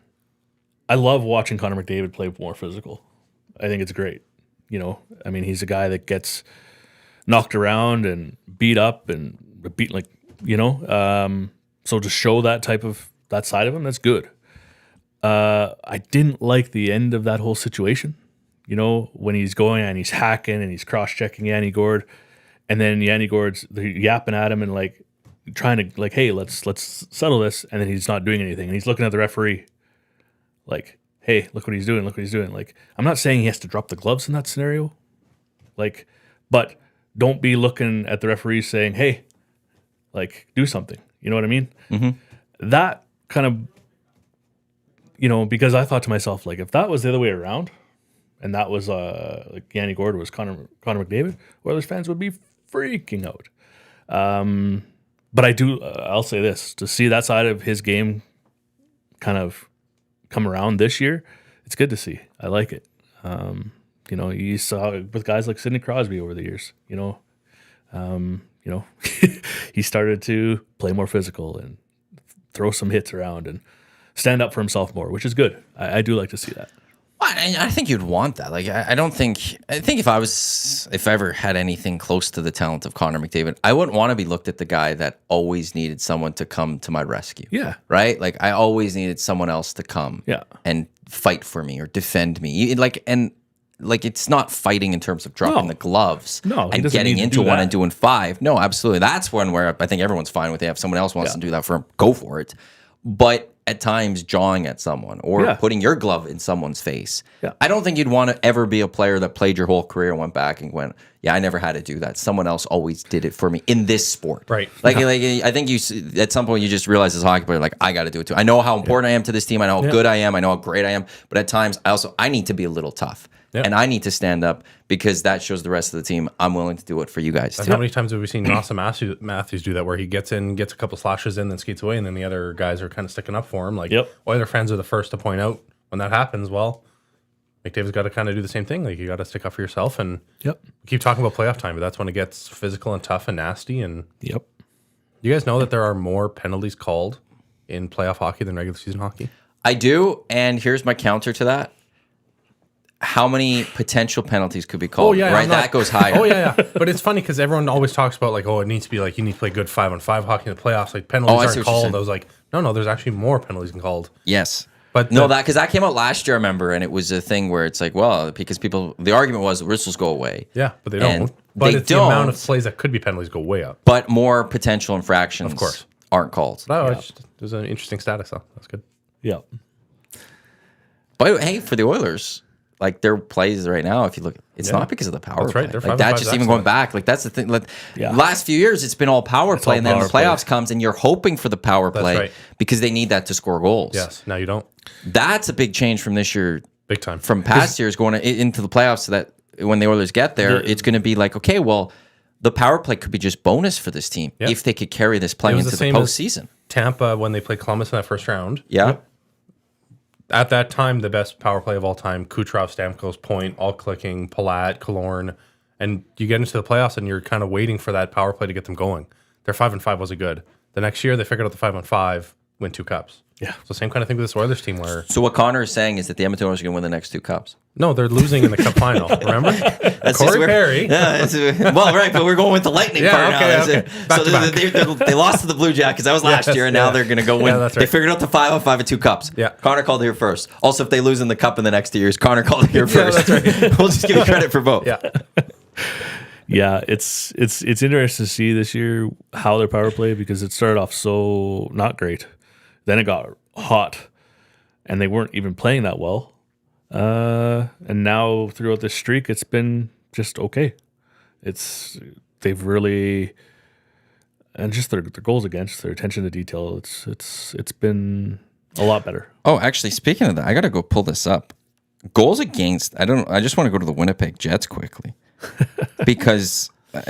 I love watching Connor McDavid play more physical. I think it's great. You know, I mean, he's a guy that gets knocked around and beat up and beat like, you know, so to show that side of him, that's good. I didn't like the end of that whole situation. You know, when he's going and he's hacking and he's cross-checking Yanni Gord, and then Yanni Gord's yapping at him and like trying to like, hey, let's settle this, and then he's not doing anything, and he's looking at the referee like, hey, look what he's doing, Like, I'm not saying he has to drop the gloves in that scenario, like, but don't be looking at the referee saying, hey, like, do something. You know what I mean? Mm-hmm. That kind of, you know, because I thought to myself, like, if that was the other way around, and that was like Yanni Gord was Connor McDavid, Oilers fans would be freaking out. But I'll say this, to see that side of his game kind of come around this year, it's good to see. I like it. You know, you saw it with guys like Sidney Crosby over the years. You know, he started to play more physical and throw some hits around and stand up for himself more, which is good. I do like to see that. I think you'd want that. Like, I think if I ever had anything close to the talent of Connor McDavid, I wouldn't want to be looked at the guy that always needed someone to come to my rescue. Yeah. Right? Like, I always needed someone else to come and fight for me or defend me. It's not fighting in terms of dropping the gloves and getting into one and doing five. No, absolutely. That's one where I think everyone's fine with it. If someone else wants to do that for him, go for it. But at times jawing at someone or putting your glove in someone's face. Yeah. I don't think you'd want to ever be a player that played your whole career and went back and went, yeah, I never had to do that. Someone else always did it for me in this sport. Right. Like I think you at some point you just realize as a hockey player, like, I got to do it too. I know how important I am to this team. I know how good I am. I know how great I am. But at times I need to be a little tough. Yeah. And I need to stand up because that shows the rest of the team I'm willing to do it for you guys too. How many times have we seen Austin Matthews do that, where he gets in, gets a couple slashes in, then skates away, and then the other guys are kind of sticking up for him? Like, Oiler fans are the first to point out when that happens. Well, McDavid's got to kind of do the same thing. Like, you got to stick up for yourself. And we keep talking about playoff time, but that's when it gets physical and tough and nasty. And you guys know that there are more penalties called in playoff hockey than regular season hockey? I do, and here's my counter to that. How many potential penalties could be called? That goes higher. But it's funny because everyone always talks about like, it needs to be like, you need to play good 5-on-5 hockey in the playoffs. Like, penalties aren't called. I was like, no, there's actually more penalties called. Yes. But because that came out last year, I remember, and it was a thing where it's like, well, because the argument was the whistles go away. Yeah, but they don't. But the amount of plays that could be penalties go way up. But more potential infractions, of course, aren't called. There's an interesting status though. That's good. Yeah. But hey, for the Oilers, like their plays right now, if you look, it's not because of the power play. They're like that's just even going back. Like that's the thing. Like last few years, it's been all power play, and then the playoffs comes, and you're hoping for the power play because they need that to score goals. Yes. Now you don't. That's a big change from this year. Big time. From past years going into the playoffs, so that when the Oilers get there, it's going to be like, okay, well, the power play could be just bonus for this team if they could carry this play into the postseason. Tampa, when they played Columbus in that first round. Yeah. At that time, the best power play of all time, Kucherov, Stamkos, Point, all clicking, Palat, Killorn. And you get into the playoffs and you're kind of waiting for that power play to get them going. Their 5-on-5 wasn't good. The next year, they figured out the 5-on-5, win 2 cups. Yeah. So same kind of thing with this Oilers team where... So what Connor is saying is that the Edmonton Oilers are going to win the next 2 cups. No, they're losing in the cup final. Remember? That's Corey Perry. Yeah, but we're going with the Lightning part now. Okay. So they lost to the Blue Jackets. That was last year, and now they're going to go win. That's right. They figured out the 5-on-5 at 2 cups. Yeah. Connor called here first. Also, if they lose in the cup in the next 2 years, Connor called here first. That's right. We'll just give you credit for both. Yeah. Yeah, it's interesting to see this year how their power play, because it started off so not great. Then it got hot. and they weren't even playing that well. And now throughout this streak, it's been just okay. They've really, and just their goals against, their attention to detail. It's been a lot better. Oh, actually, speaking of that, I got to go pull this up. Goals against. I just want to go to the Winnipeg Jets quickly because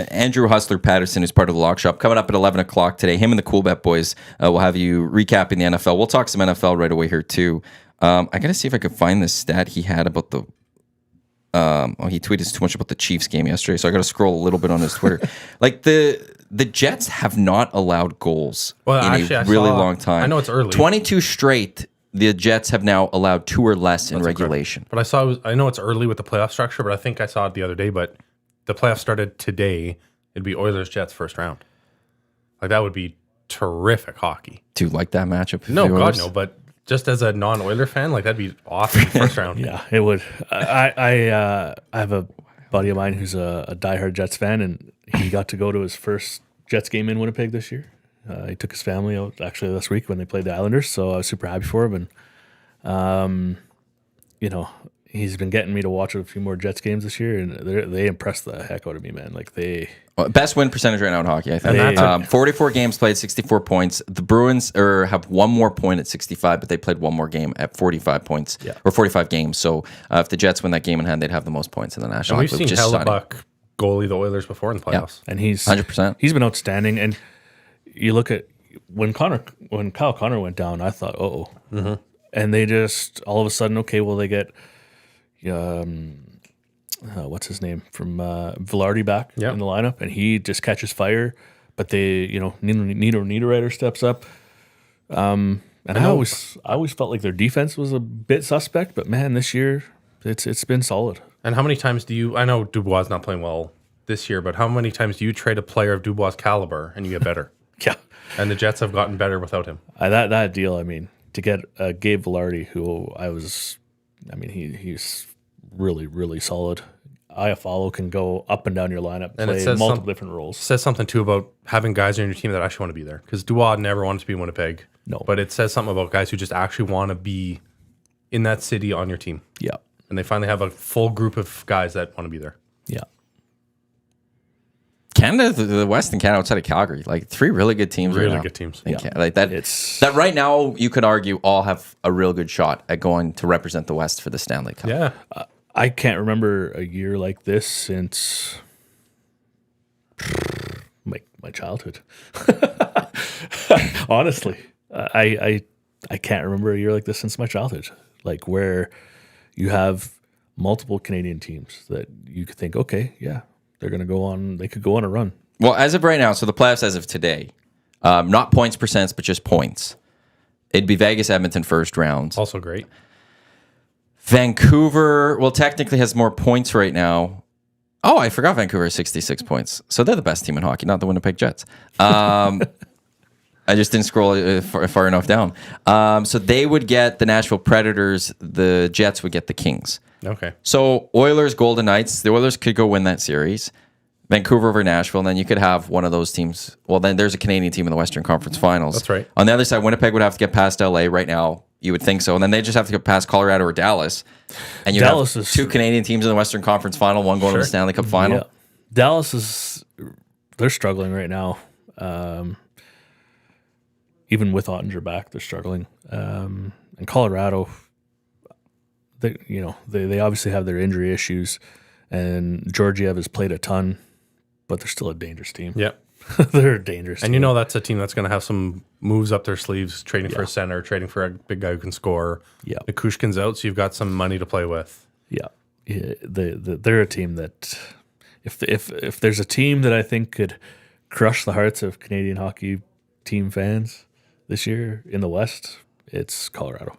Andrew Hustler Patterson, who's part of the Lock Shop, coming up at 11 o'clock today. Him and the Cool Bet boys will have you recapping the NFL. We'll talk some NFL right away here too. I got to see if I could find this stat he had about the. He tweeted too much about the Chiefs game yesterday, so I got to scroll a little bit on his Twitter. Like the Jets have not allowed goals in a really long time. I know it's early. 22 straight. The Jets have now allowed 2 or less in regulation. Incredible. But I know it's early with the playoff structure, but I think I saw it the other day. But the playoffs started today. It'd be Oilers Jets first round. Like that would be terrific hockey. Do you like that matchup? No, God no. But just as a non-Oiler fan, like that'd be awesome first round. Yeah, it would. I have a buddy of mine who's a diehard Jets fan, and he got to go to his first Jets game in Winnipeg this year. He took his family out actually this week when they played the Islanders, so I was super happy for him. And he's been getting me to watch a few more Jets games this year, and they impressed the heck out of me, man. Like best win percentage right now in hockey, I think. 44 games played, 64 points. The Bruins have one more point at 65, but they played one more game at 45 points or 45 games. So if the Jets win that game in hand, they'd have the most points in the National League. We've seen Hellebuck goalie the Oilers before in the playoffs, and he's 100%. He's been outstanding. And you look at when Kyle Connor went down, I thought, mm-hmm. And they just all of a sudden, okay, well they get. What's his name from Velarde back in the lineup, and he just catches fire. But they, Nino Niederreiter steps up. And I always felt like their defense was a bit suspect, but man, this year it's been solid. And how many times I know Dubois is not playing well this year, but how many times do you trade a player of Dubois' caliber and you get better? Yeah, and the Jets have gotten better without him. That deal, to get Gabe Velarde, who he's really, really solid. Iafallo can go up and down your lineup, and play multiple different roles. It says something, too, about having guys on your team that actually want to be there. Because Dubois never wanted to be in Winnipeg. No. But it says something about guys who just actually want to be in that city on your team. Yeah. And they finally have a full group of guys that want to be there. Yeah. Canada, the West and Canada outside of Calgary, like 3 really good teams right now. Really good teams. Yeah. Like that right now, you could argue all have a real good shot at going to represent the West for the Stanley Cup. Yeah. I can't remember a year like this since my childhood. Honestly, I can't remember a year like this since my childhood. Like where you have multiple Canadian teams that you could think, okay, yeah, they're going to go on. They could go on a run. Well, as of right now, so the playoffs as of today, not points percents, but just points. It'd be Vegas, Edmonton first round. Also great. Vancouver, technically has more points right now. Oh, I forgot Vancouver has 66 points. So they're the best team in hockey, not the Winnipeg Jets. I just didn't scroll far enough down. So they would get the Nashville Predators. The Jets would get the Kings. Okay. So Oilers, Golden Knights. The Oilers could go win that series. Vancouver over Nashville, and then you could have one of those teams. Well, then there's a Canadian team in the Western Conference Finals. That's right. On the other side, Winnipeg would have to get past LA right now. You would think so. And then they just have to get past Colorado or Dallas. And you have 2 Canadian teams in the Western Conference Final, one going to the Stanley Cup Final. Yeah. Dallas they're struggling right now. Even with Ottinger back, they're struggling. And Colorado, they obviously have their injury issues. And Georgiev has played a ton, but they're still a dangerous team. Yep. They're a dangerous team. And that's a team that's going to have some moves up their sleeves, trading for a center, trading for a big guy who can score. Yeah. Nikushkin's out, so you've got some money to play with. Yeah. They're a team that if there's a team that I think could crush the hearts of Canadian hockey team fans this year in the West, it's Colorado.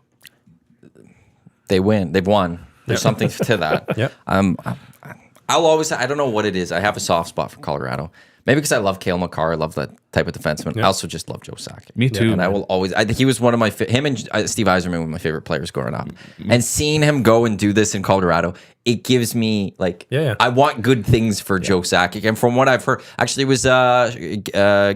They win. They've won. There's something to that. Yep. I'll always, I don't know what it is. I have a soft spot for Colorado. Maybe because I love Cale Makar. I love that type of defenseman. I also just love Joe Sakic. Me too. And I will always, he was one of my, him and Steve Yzerman were my favorite players growing up. And seeing him go and do this in Colorado, it gives me I want good things for Joe Sakic. And from what I've heard, actually it was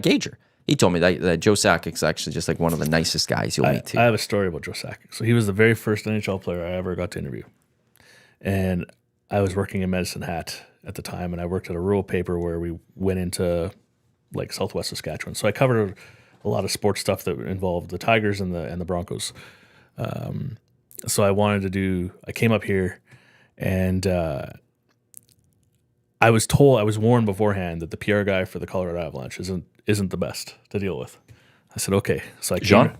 Gager. He told me that Joe Sakic's actually just like one of the nicest guys you'll meet too. I have a story about Joe Sakic. So he was the very first NHL player I ever got to interview. And I was working in Medicine Hat at the time, and I worked at a rural paper where we went into like Southwest Saskatchewan. So I covered a lot of sports stuff that involved the Tigers and the Broncos. So I came up here, and I was warned beforehand that the PR guy for the Colorado Avalanche isn't the best to deal with. I said, okay. So I Jean?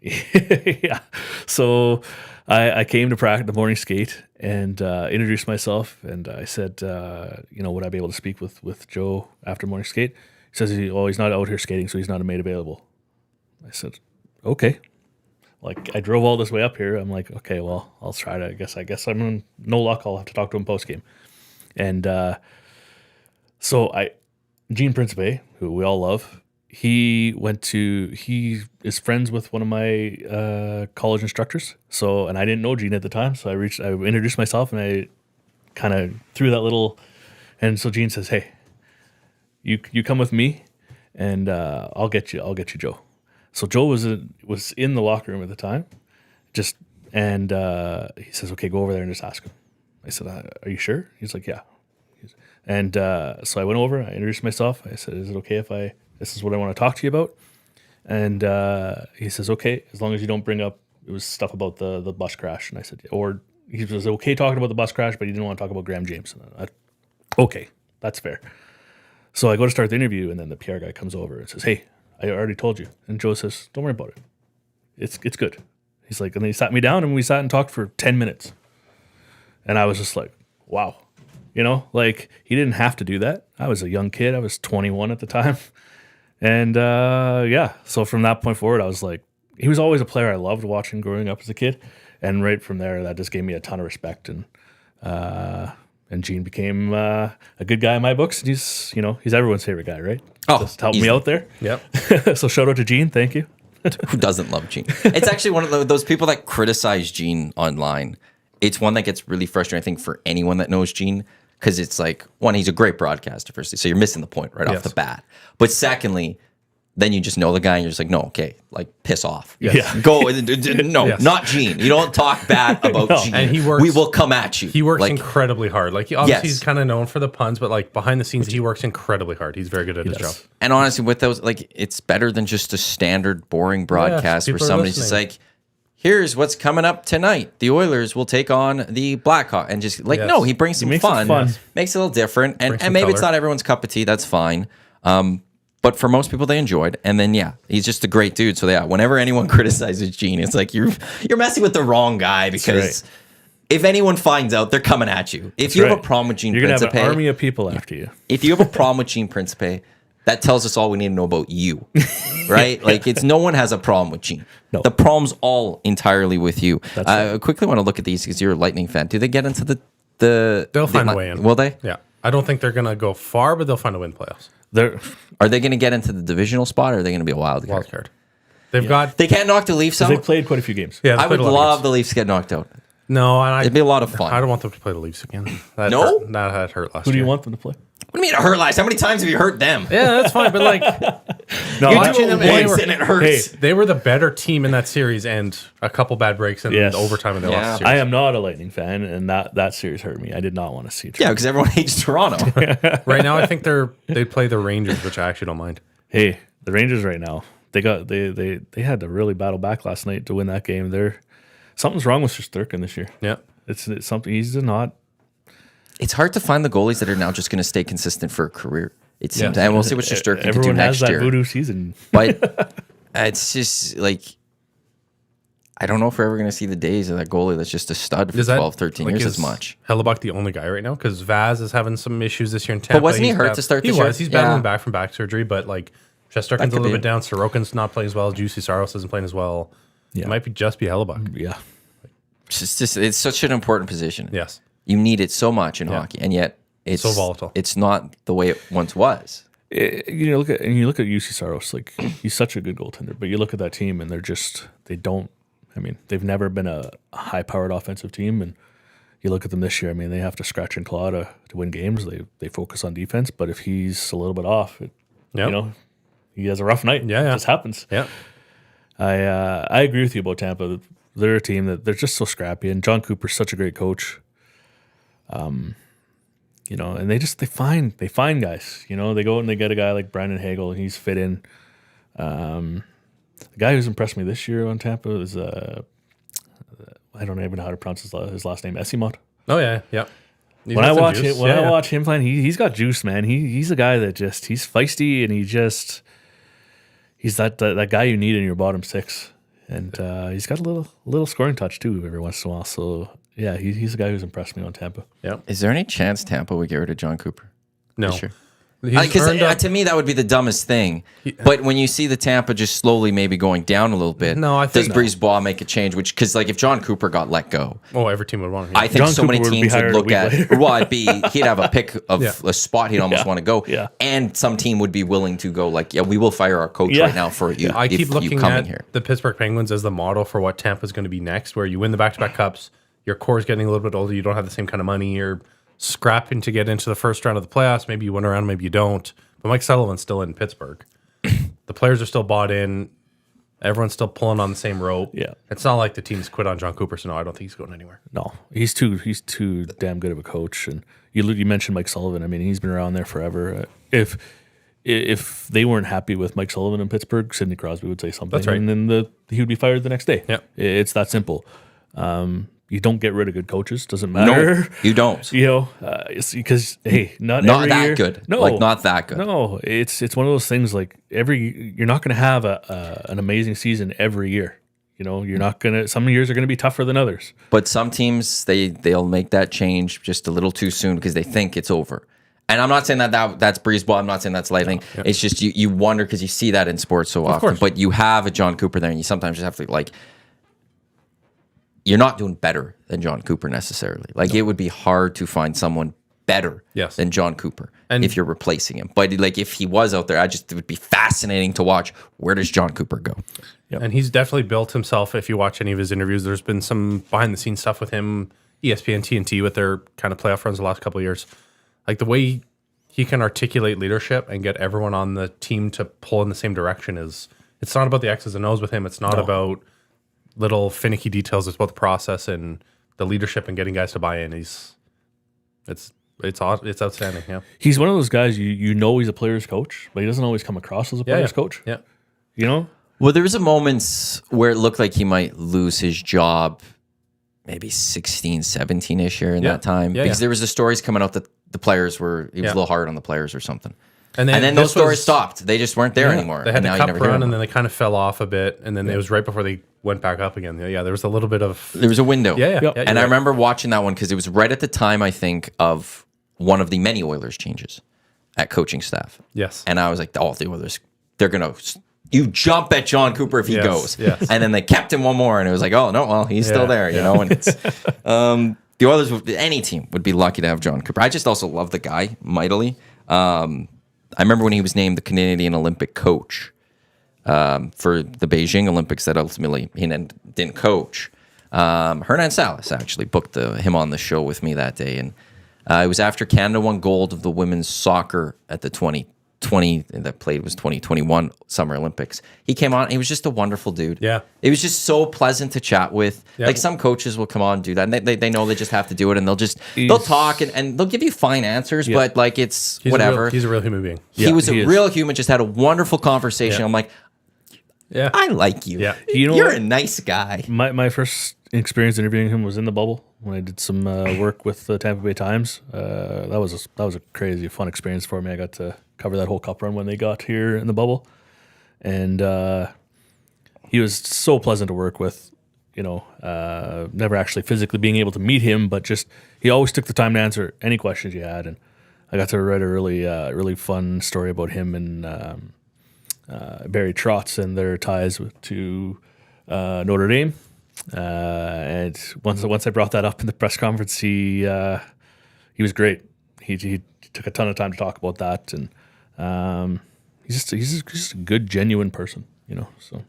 Yeah. So I came to practice the morning skate and introduced myself, and I said, would I be able to speak with Joe after morning skate? He says, he's not out here skating, so he's not made available. I said, okay. Like, I drove all this way up here. I'm like, okay, well, I'll try to, I guess I'm in no luck. I'll have to talk to him post game. And so Gene Principe, who we all love, he is friends with one of my college instructors. So, and I didn't know Gene at the time. So I introduced myself, and I kind of threw that little, and so Gene says, hey, you come with me, and I'll get you Joe. So Joe was in the locker room at the time, and he says, okay, go over there and just ask him. I said, are you sure? He's like, yeah. And so I went over, I introduced myself. I said, is it okay if this is what I want to talk to you about? And he says, okay, as long as you don't bring up, it was stuff about the bus crash. And I said, or he was okay talking about the bus crash, but he didn't want to talk about Graham James. And okay, that's fair. So I go to start the interview, and then the PR guy comes over and says, hey, I already told you. And Joe says, don't worry about it. It's good. He's like, and then he sat me down, and we sat and talked for 10 minutes. And I was just like, wow. Like, he didn't have to do that. I was a young kid. I was 21 at the time. And so from that point forward, I was like, he was always a player I loved watching growing up as a kid. And right from there, that just gave me a ton of respect. And Gene became a good guy in my books. And he's everyone's favorite guy, right? Oh, just helped me out there. Yep. So shout out to Gene. Thank you. Who doesn't love Gene? It's actually one of those people that criticize Gene online. It's one that gets really frustrating, I think, for anyone that knows Gene, because it's like, one, he's a great broadcaster, firstly, so you're missing the point right off the bat. But secondly, then you just know the guy, and you're just like, no, okay, like, piss off. Yes. Yeah. Go, no, not Gene. You don't talk bad about Gene. And he works, we will come at you. He works incredibly hard. Like, obviously, he's kind of known for the puns, but like behind the scenes, he works incredibly hard. He's very good at his job. And honestly, with those, like, it's better than just a standard, boring broadcast where somebody's just like, here's what's coming up tonight. The Oilers will take on the Blackhawks. And just like, no, he brings some fun. Makes it a little different. And maybe it's not everyone's cup of tea. That's fine. But for most people, they enjoyed. And then, he's just a great dude. So, whenever anyone criticizes Gene, it's like you're messing with the wrong guy, because if anyone finds out, they're coming at you. If you have a problem with Gene Principe, you're going to have an army of people after you. If you have a problem with Gene Principe, that tells us all we need to know about you, right? Like, no one has a problem with Gene. No. The problem's all entirely with you. I quickly want to look at these because you're a Lightning fan. Do they get into the They'll find a way in. Will they? Yeah. I don't think they're going to go far, but they'll find a win playoffs. Are they going to get into the divisional spot, or are they going to be a wild card? They've got. They can't knock the Leafs out. They've played quite a few games. Yeah, I would love the Leafs to get knocked out. No, it'd be a lot of fun. I don't want them to play the Leafs again. That hurt last year. Who do you want them to play? What do you mean it hurt last? How many times have you hurt them? Yeah, that's fine, but like, watching them once and it hurts. They were the better team in that series, and a couple bad breaks and overtime, and they lost the series. I am not a Lightning fan, and that series hurt me. I did not want to see Toronto. Yeah, because everyone hates Toronto. Right now, I think they play the Rangers, which I actually don't mind. Hey, the Rangers right now, they had to really battle back last night to win that game. Something's wrong with Shesterkin this year. Yeah, it's something. He's not. It's hard to find the goalies that are now just going to stay consistent for a career. It seems, and we'll see what Shesterkin can do next year. Everyone has that voodoo season, but it's just like, I don't know if we're ever going to see the days of that goalie that's just a stud for 12, 13 years as much. Hellebuck the only guy right now? Because Vaz is having some issues this year in Tampa. But wasn't he hurt to start this year? He's battling back from back surgery, but like Shesterkin's a little bit down. Sorokin's not playing as well. Juicy Saros isn't playing as well. Yeah. It might just be Hellebuck. Yeah. It's such an important position. Yes. You need it so much in hockey, and yet it's so volatile. It's not the way it once was. You look at UC Saros, like, he's such a good goaltender, but you look at that team and they've never been a high-powered offensive team, and you look at them this year, I mean, they have to scratch and claw to win games. They focus on defense, but if he's a little bit off, he has a rough night. Yeah, It just happens. Yeah. I agree with you about Tampa. They're a team that they're just so scrappy, and John Cooper's such a great coach. You know, and they find guys. You know, they go and they get a guy like Brandon Hagel, and he's fit in. The guy who's impressed me this year on Tampa is I don't even know how to pronounce his last name, Esimot. Oh yeah, yeah. When I watch him playing, he's got juice, man. He's a guy that he's feisty, and he's that guy you need in your bottom six, and he's got a little scoring touch too every once in a while. So yeah, he's a guy who's impressed me on Tampa. Yeah. Is there any chance Tampa would get rid of John Cooper? No. Sure. Because To me, that would be the dumbest thing. But when you see the Tampa just slowly maybe going down a little bit, No, I think does Brisebois make a change? Because if John Cooper got let go, every team would want him. I think John so Cooper many would be teams would hired a look week at later. well, he'd have a pick of a spot he'd almost want to go, and some team would be willing to go like, we will fire our coach right now for you. I keep if looking you come in at here. the Pittsburgh Penguins as the model for what Tampa's going to be next, where you win the back-to-back cups, your core is getting a little bit older, you don't have the same kind of money, you're scrapping to get into the first round of the playoffs, maybe you win around, maybe you don't. But Mike Sullivan's still in Pittsburgh. The players are still bought in. Everyone's still pulling on the same rope. Yeah. It's not like the team's quit on John Cooper, so no, I don't think he's going anywhere. No, he's too damn good of a coach. And you mentioned Mike Sullivan. I mean, he's been around there forever. If they weren't happy with Mike Sullivan in Pittsburgh, Sidney Crosby would say something, That's right. and then he would be fired the next day. Yeah. It's that simple. You don't get rid of good coaches. Doesn't matter. No, you don't. You know, because not every that year, good. No, Like, not that good. No, it's one of those things. Like you're not going to have an amazing season every year. You know, you're not gonna. Some years are going to be tougher than others. But some teams they'll make that change just a little too soon because they think it's over. And I'm not saying that's Brisebois. I'm not saying that's lightning. No, yeah. It's just you wonder because you see that in sports so often. Course. But you have a John Cooper there, and you sometimes just have to like. You're not doing better than John Cooper necessarily. Like it would be hard to find someone better than John Cooper if you're replacing him. But like if he was out there, it would be fascinating to watch. Where does John Cooper go? Yep. And he's definitely built himself. If you watch any of his interviews, there's been some behind the scenes stuff with him, ESPN, TNT, with their kind of playoff runs the last couple of years. Like the way he can articulate leadership and get everyone on the team to pull in the same direction it's not about the X's and O's with him. It's not about little finicky details. It's about the process and the leadership and getting guys to buy in. It's outstanding. Yeah, he's one of those guys you know he's a player's coach, but he doesn't always come across as a player's coach. Yeah, you know. Well, there was a moment where it looked like he might lose his job, maybe 16, 17-ish year in that time, because there was the stories coming out that the players he was a little hard on the players or something. And then those stories stopped. They just weren't there anymore. They had the cup run, and then they kind of fell off a bit, and then it was right before they went back up again. Yeah, there was a little bit of... There was a window. Yeah, and I remember watching that one because it was right at the time, I think, of one of the many Oilers changes at coaching staff. Yes. And I was like, the Oilers, they're going to... You jump at John Cooper if he goes. Yes. And then they kept him one more, and it was like, oh, no, well, he's still there, you know? And it's... the Oilers, any team would be lucky to have John Cooper. I just also love the guy mightily. I remember when he was named the Canadian Olympic coach for the Beijing Olympics that ultimately he didn't coach. Hernan Salas actually booked him on the show with me that day. And it was after Canada won gold of the women's soccer at the 2021 Summer Olympics. He came on. He was just a wonderful dude. Yeah. It was just so pleasant to chat with. Yeah. Like some coaches will come on and do that. And they know they just have to do it. And they'll talk and they'll give you fine answers. Yeah. But like he's whatever. He's a real human being. He was a real human, just had a wonderful conversation. Yeah. I'm like, I like you. Yeah. You're a nice guy. My first experience interviewing him was in the bubble when I did some work with the Tampa Bay Times. That was a crazy fun experience for me. I got to cover that whole cup run when they got here in the bubble, and he was so pleasant to work with. You know, never actually physically being able to meet him, but just he always took the time to answer any questions you had, and I got to write a really fun story about him and Barry Trotz and their ties to Notre Dame. And once I brought that up in the press conference, he was great. He took a ton of time to talk about that, and he's just a good, genuine person, you know. So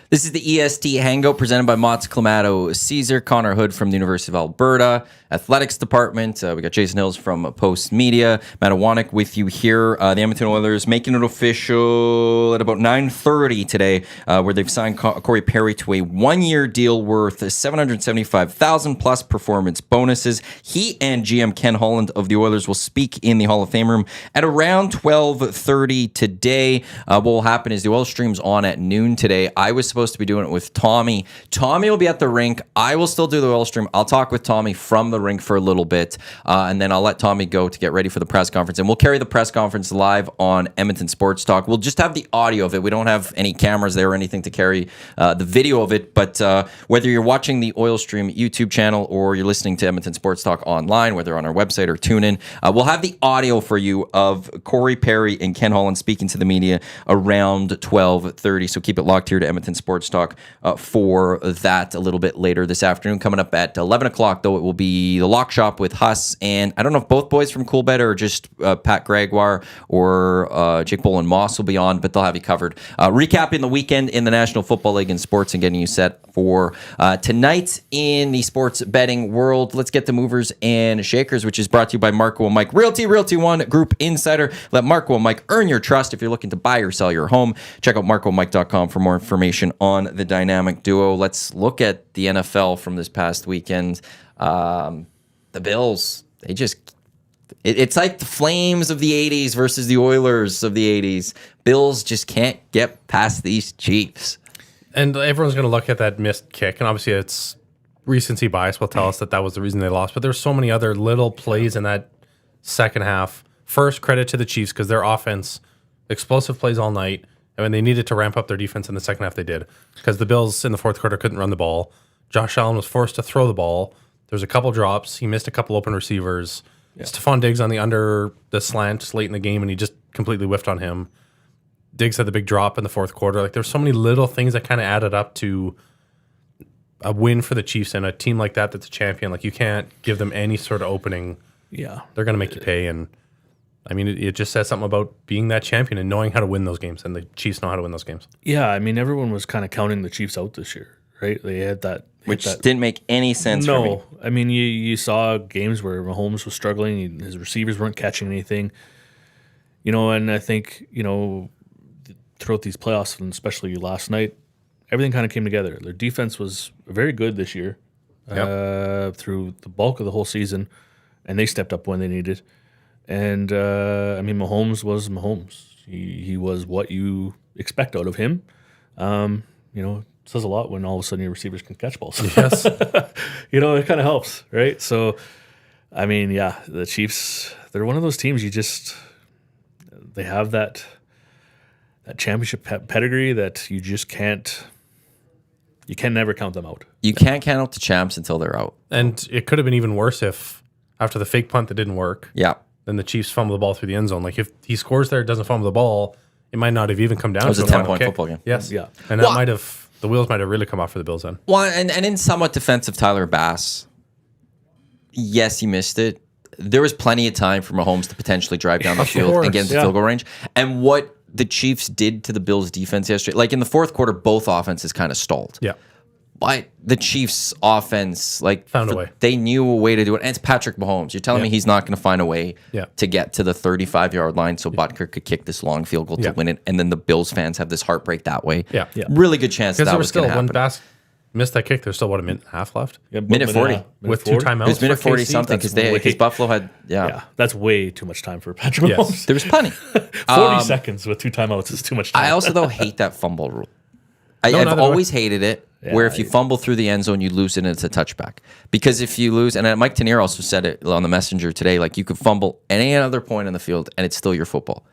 This is the EST Hangout presented by Mats Clamato Caesar, Connor Hood from the University of Alberta, Athletics Department. We got Jason Hills from Postmedia. Matt Iwanyk with you here. The Edmonton Oilers making it official at about 9:30 today, where they've signed Corey Perry to a one-year deal worth $775,000 plus performance bonuses. He and GM Ken Holland of the Oilers will speak in the Hall of Fame room at around 12:30 today. What will happen is the Oil Stream's on at noon today. I was supposed to be doing it with Tommy. Tommy will be at the rink. I will still do the Oil Stream. I'll talk with Tommy from the rink for a little bit, and then I'll let Tommy go to get ready for the press conference. And we'll carry the press conference live on Edmonton Sports Talk. We'll just have the audio of it. We don't have any cameras there or anything to carry the video of it. But whether you're watching the Oil Stream YouTube channel or you're listening to Edmonton Sports Talk online, whether on our website or TuneIn, we'll have the audio for you of Corey Perry and Ken Holland speaking to the media around 12:30. So keep it locked here to Edmonton Sports Talk for that a little bit later this afternoon. Coming up at 11 o'clock, though, it will be the Lock Shop with Huss. And I don't know if both boys from Coolbet or just Pat Gregoire or Jake Boland Moss will be on, but they'll have you covered. Recapping the weekend in the National Football League and sports and getting you set for tonight in the sports betting world. Let's get to movers and shakers, which is brought to you by Marco and Mike Realty, Realty One Group Insider. Let Marco and Mike earn your trust. If you're looking to buy or sell your home, check out marcoandmike.com for more information on the dynamic duo. Let's look at the NFL from this past weekend. The Bills, it's like the Flames of the 80s versus the Oilers of the 80s. Bills just can't get past these Chiefs. And everyone's going to look at that missed kick, and obviously it's recency bias will tell us that was the reason they lost. But there's so many other little plays in that second half. First, credit to the Chiefs because their offense, explosive plays all night. And when they needed to ramp up their defense in the second half, they did. Because the Bills in the fourth quarter couldn't run the ball. Josh Allen was forced to throw the ball. There was a couple drops. He missed a couple open receivers. Yeah. Stephon Diggs on the slant late in the game, and he just completely whiffed on him. Diggs had the big drop in the fourth quarter. Like, there's so many little things that kind of added up to a win for the Chiefs, and a team like that that's a champion. Like, you can't give them any sort of opening. Yeah. They're going to make you pay, and I mean, it just says something about being that champion and knowing how to win those games, and the Chiefs know how to win those games. Yeah, I mean, everyone was kind of counting the Chiefs out this year, right? They had that. Which didn't make any sense for me. No, I mean, you saw games where Mahomes was struggling. His receivers weren't catching anything. And I think, throughout these playoffs, and especially last night, everything kind of came together. Their defense was very good this year through the bulk of the whole season, and they stepped up when they needed. And, Mahomes was Mahomes. He was what you expect out of him. It says a lot when all of a sudden your receivers can catch balls. Yes. It kind of helps, right? So, the Chiefs, they're one of those teams they have that championship pedigree that you just can't, you can never count them out. You can't count out the champs until they're out. And it could have been even worse if, after the fake punt that didn't work, then the Chiefs fumble the ball through the end zone. Like, if he scores there, doesn't fumble the ball, it might not have even come down to it was a 10-point football game. Yes. Yeah. And that the wheels might have really come off for the Bills then. Well, and in somewhat defensive Tyler Bass, yes, he missed it. There was plenty of time for Mahomes to potentially drive down the field and get into field goal range. And what the Chiefs did to the Bills' defense yesterday, like in the fourth quarter, both offenses kind of stalled. Yeah. But the Chiefs' offense, found a way. They knew a way to do it. And it's Patrick Mahomes. You're telling me he's not going to find a way to get to the 35-yard line so Butker could kick this long field goal to win it. And then the Bills fans have this heartbreak that way. Yeah. Really good chance that was going to happen. When Bass missed that kick, there's still, a minute and a half left? Yeah, minute 40. With 2 timeouts. It was minute 40-something because Buffalo had, that's way too much time for Patrick Mahomes. There was plenty. 40 seconds with 2 timeouts is too much time. I also, though, hate that fumble rule. I've always hated it, where if you fumble through the end zone, you lose it and it's a touchback. Because if you lose, and Mike Tanier also said it on the Messenger today, like you could fumble at any other point in the field and it's still your football.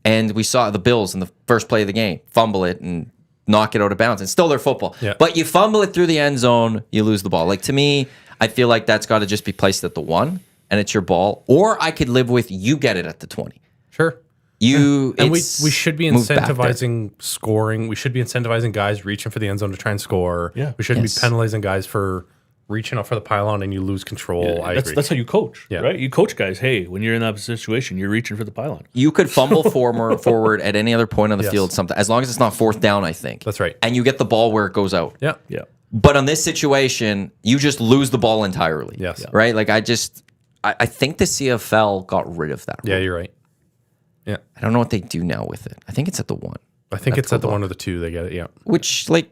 And we saw the Bills in the first play of the game fumble it and knock it out of bounds. It's still their football. Yeah. But you fumble it through the end zone, you lose the ball. Like, to me, I feel like that's got to just be placed at the 1 and it's your ball. Or I could live with you get it at the 20. Sure. And we should be incentivizing scoring. We should be incentivizing guys reaching for the end zone to try and score. Yeah. We shouldn't be penalizing guys for reaching out for the pylon and you lose control. I agree. That's how you coach, Yeah. right? You coach guys. Hey, when you're in that situation, you're reaching for the pylon. You could fumble forward at any other point on the Yes. field, something as long as it's not fourth down, I think. That's right. And you get the ball where it goes out. Yeah. Yeah. But on this situation, you just lose the ball entirely. Yes. Yeah. Right? Like I think the CFL got rid of that rule. Yeah, you're right. Yeah. I don't know what they do now with it. I think it's at the 1. I think it's at the 1 or the 2 they get it. Yeah. Which like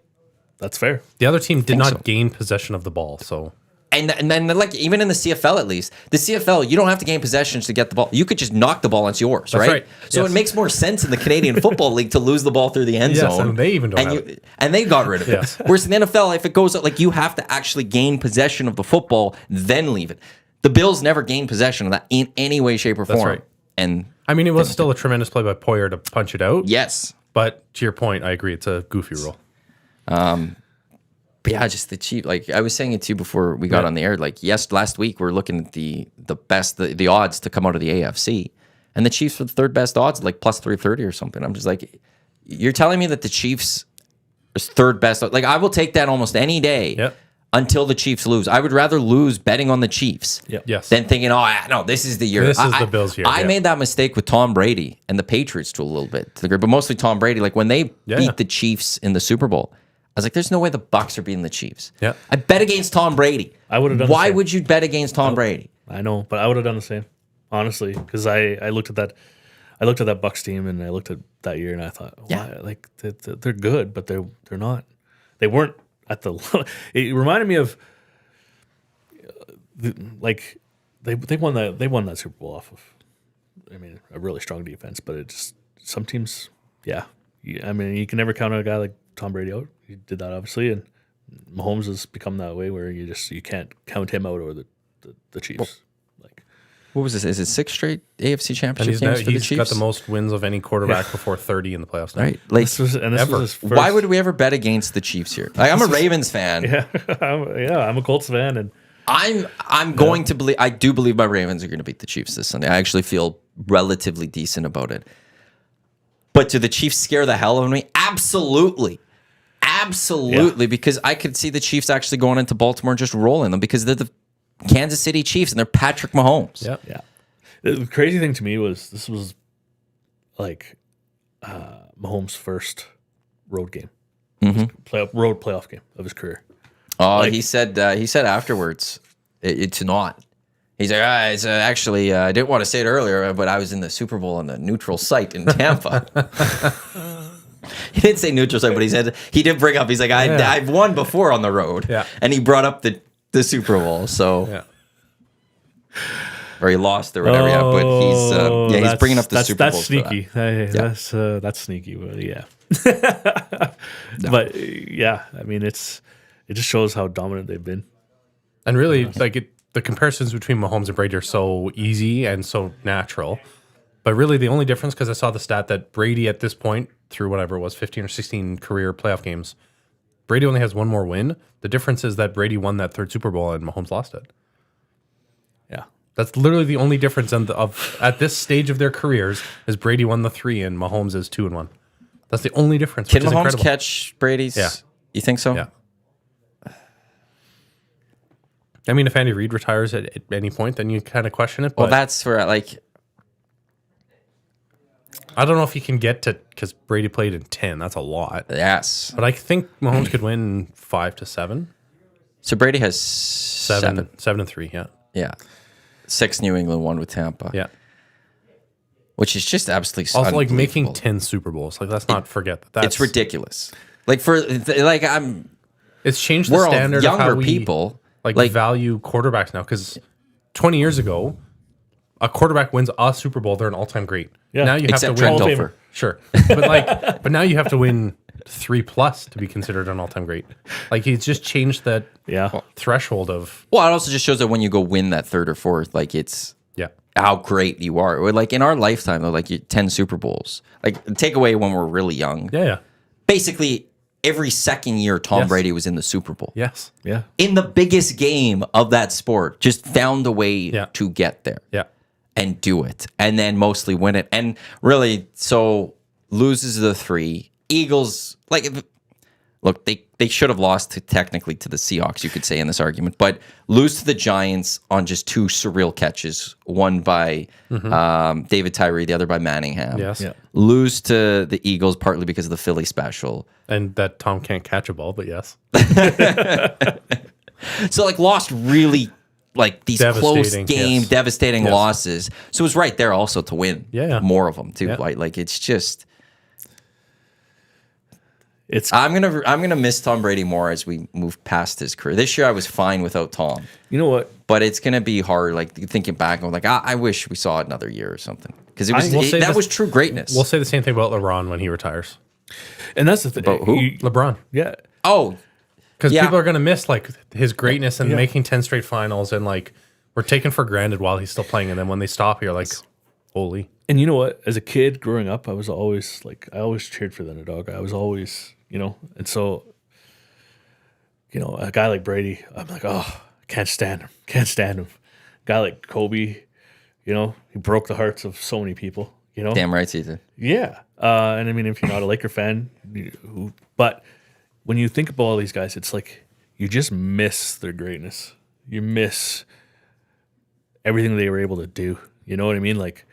That's fair. The other team did not so. gain possession of the ball. So and then like even in the CFL at least, the CFL you don't have to gain possessions to get the ball. You could just knock the ball into yours, That's right. So Yes. it makes more sense in the Canadian Football League to lose the ball through the end Yes, zone. and they even don't have it. And they got rid of it. Yes. Whereas in the NFL, if it goes out, like you have to actually gain possession of the football, then leave it. The Bills never gained possession of that in any way, shape, or form. right. And I mean, it was still a tremendous play by Poyer to punch it out. yes. But to your point, I agree. It's a goofy rule. But yeah, just the Chiefs. Like I was saying it to you before we got on the air. Like last week we are looking at the best the odds to come out of the AFC, and the Chiefs were the third best odds, like plus 330 or something. I'm just like, you're telling me that the Chiefs is third best? Like I will take that almost any day. Yep. Until the Chiefs lose, I would rather lose betting on the Chiefs Yes. than thinking, oh no, this is the year. This is the Bills' year, I yeah. made that mistake with Tom Brady and the Patriots to a little bit, but mostly Tom Brady. Like when they beat the Chiefs in the Super Bowl, I was like, there's no way the Bucs are beating the Chiefs. Yeah. I bet against Tom Brady. I would have done the Why same. would you bet against Tom Brady? I know, but I would have done the same, honestly, because I looked at that. I looked at that Bucks team and I looked at that year and I thought, why? Like they're good, but they're not. They weren't at the. It reminded me of. Like they won that Super Bowl off of, I mean, a really strong defense, but it just some teams, I mean, you can never count a guy like Tom Brady out. He did that obviously, and Mahomes has become that way where you can't count him out or the Chiefs. Like What was this? Is it 6 straight AFC And championship he's games for the got Chiefs? the most wins of any quarterback before 30 in the playoffs now. Right? Like, this was Ever. his first. why would we ever bet against the Chiefs here? Like, I'm a Ravens fan. I'm a Colts fan, and I'm going to believe. I do believe my Ravens are going to beat the Chiefs this Sunday. I actually feel relatively decent about it. But do the Chiefs scare the hell out of me? Absolutely. Because I could see the Chiefs actually going into Baltimore and just rolling them because they're the Kansas City Chiefs and they're Patrick Mahomes. Yep. yeah. The crazy thing to me was this was like Mahomes' first road game, road playoff game of his career. Oh, he said afterwards, it's not. He's like, it's actually, I didn't want to say it earlier, but I was in the Super Bowl on the neutral site in Tampa. He didn't say neutral site, but he did bring up, he's like, I've won before on the road. Yeah. And he brought up the Super Bowl, so. Yeah. Or he lost or whatever, but he's bringing up the Super Bowl. That's sneaky. That's sneaky, but yeah. But yeah, I mean, it just shows how dominant they've been. And really, the comparisons between Mahomes and Brady are so easy and so natural. But really, the only difference, because I saw the stat that Brady at this point, through whatever it was, 15 or 16 career playoff games, Brady only has one more win. The difference is that Brady won that third Super Bowl and Mahomes lost it. Yeah. That's literally the only difference at this stage of their careers is Brady won the 3 and Mahomes is 2-1. That's the only difference. Can which is Mahomes incredible. catch Brady's? Yeah. You think so? Yeah. I mean, if Andy Reid retires at any point, then you kind of question it. But Well, that's where, like, I don't know if you can get to, because Brady played in 10. That's a lot. yes. But I think Mahomes could win 5 to 7. So Brady has 7. 7 and 3, yeah. Yeah. 6 New England, 1 with Tampa. Yeah. Which is just absolutely Also, like making unbelievable. 10 Super Bowls. Like, let's not forget that. It's ridiculous. Like, It's changed the we're all standard of younger how we people. value quarterbacks now. Because 20 years ago, a quarterback wins a Super Bowl, they're an all-time great. Yeah. Now you have Except to win. Trent Dilfer. Sure. But now you have to win 3+ to be considered an all-time great. Like, he's just changed that threshold of... Well, it also just shows that when you go win that third or fourth, like, it's how great you are. Or like in our lifetime, though, like 10 Super Bowls. Like, take away when we're really young. Yeah. Basically, every second year, Tom Yes. Brady was in the Super Bowl. Yes. Yeah. In the biggest game of that sport, just found a way to get there. Yeah. And do it, and then mostly win it. And really, so loses the 3. Eagles, look, they they should have lost technically to the Seahawks, you could say, in this argument, but lose to the Giants on just two surreal catches, one by David Tyree, the other by Manningham. Yes. Yeah. Lose to the Eagles partly because of the Philly special. And that Tom can't catch a ball, but yes. So like lost really like these close game, devastating losses. So it was right there also to win more of them too. Yeah. Like it's just... I'm gonna miss Tom Brady more as we move past his career. This year I was fine without Tom. You know what? But it's gonna be hard. Like thinking back, I'm like, I wish we saw another year or something because that was true greatness. We'll say the same thing about LeBron when he retires. And that's the thing. About who? LeBron. Yeah. Oh, because people are gonna miss like his greatness and making 10 straight finals, and like we're taken for granted while he's still playing, and then when they stop, you're like, holy. And you know what? As a kid growing up, I always cheered for the underdog. I was always. And so, a guy like Brady, I'm like, oh, can't stand him. A guy like Kobe, he broke the hearts of so many people, Damn right he did. Yeah. And I mean, if you're not a Laker fan, but when you think about all these guys, it's like you just miss their greatness. You miss everything they were able to do. You know what I mean? Like,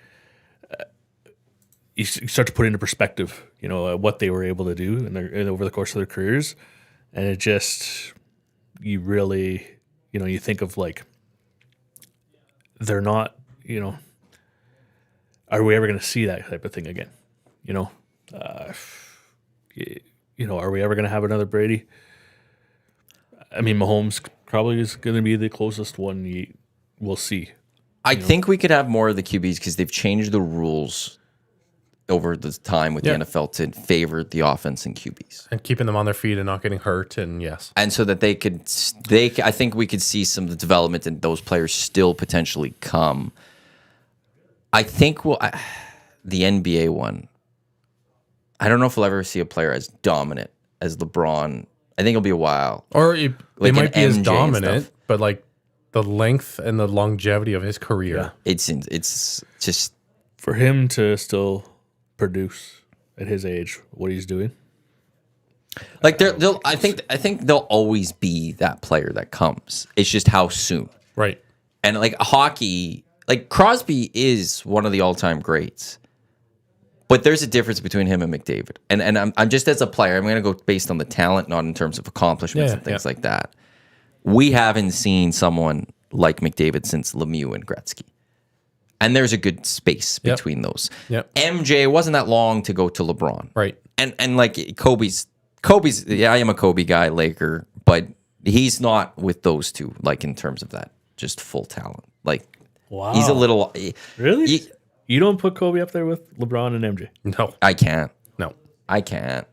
you start to put into perspective, what they were able to do and over the course of their careers. And it just, you really, you think of like, they're not, are we ever going to see that type of thing again? Are we ever going to have another Brady? I mean, Mahomes probably is going to be the closest one we'll see. I think we could have more of the QBs because they've changed the rules over the time with the NFL to favor the offense and QBs. And keeping them on their feet and not getting hurt, and And so that I think we could see some of the development in those players still potentially come. I think the NBA one, I don't know if we'll ever see a player as dominant as LeBron. I think it'll be a while. Or they might be as dominant, but like the length and the longevity of his career. It's just... For him to still... produce at his age what he's doing. Like I think there'll always be that player that comes. It's just how soon. Right. And like hockey, like Crosby is one of the all-time greats. But there's a difference between him and McDavid. And I'm just as a player, I'm going to go based on the talent, not in terms of accomplishments and things like that. We haven't seen someone like McDavid since Lemieux and Gretzky. And there's a good space between those. Yep. MJ wasn't that long to go to LeBron. Right. And like Kobe's I am a Kobe guy, Laker, but he's not with those two, like in terms of that, just full talent. Like he's a little really? You don't put Kobe up there with LeBron and MJ? No. I can't. No. I can't.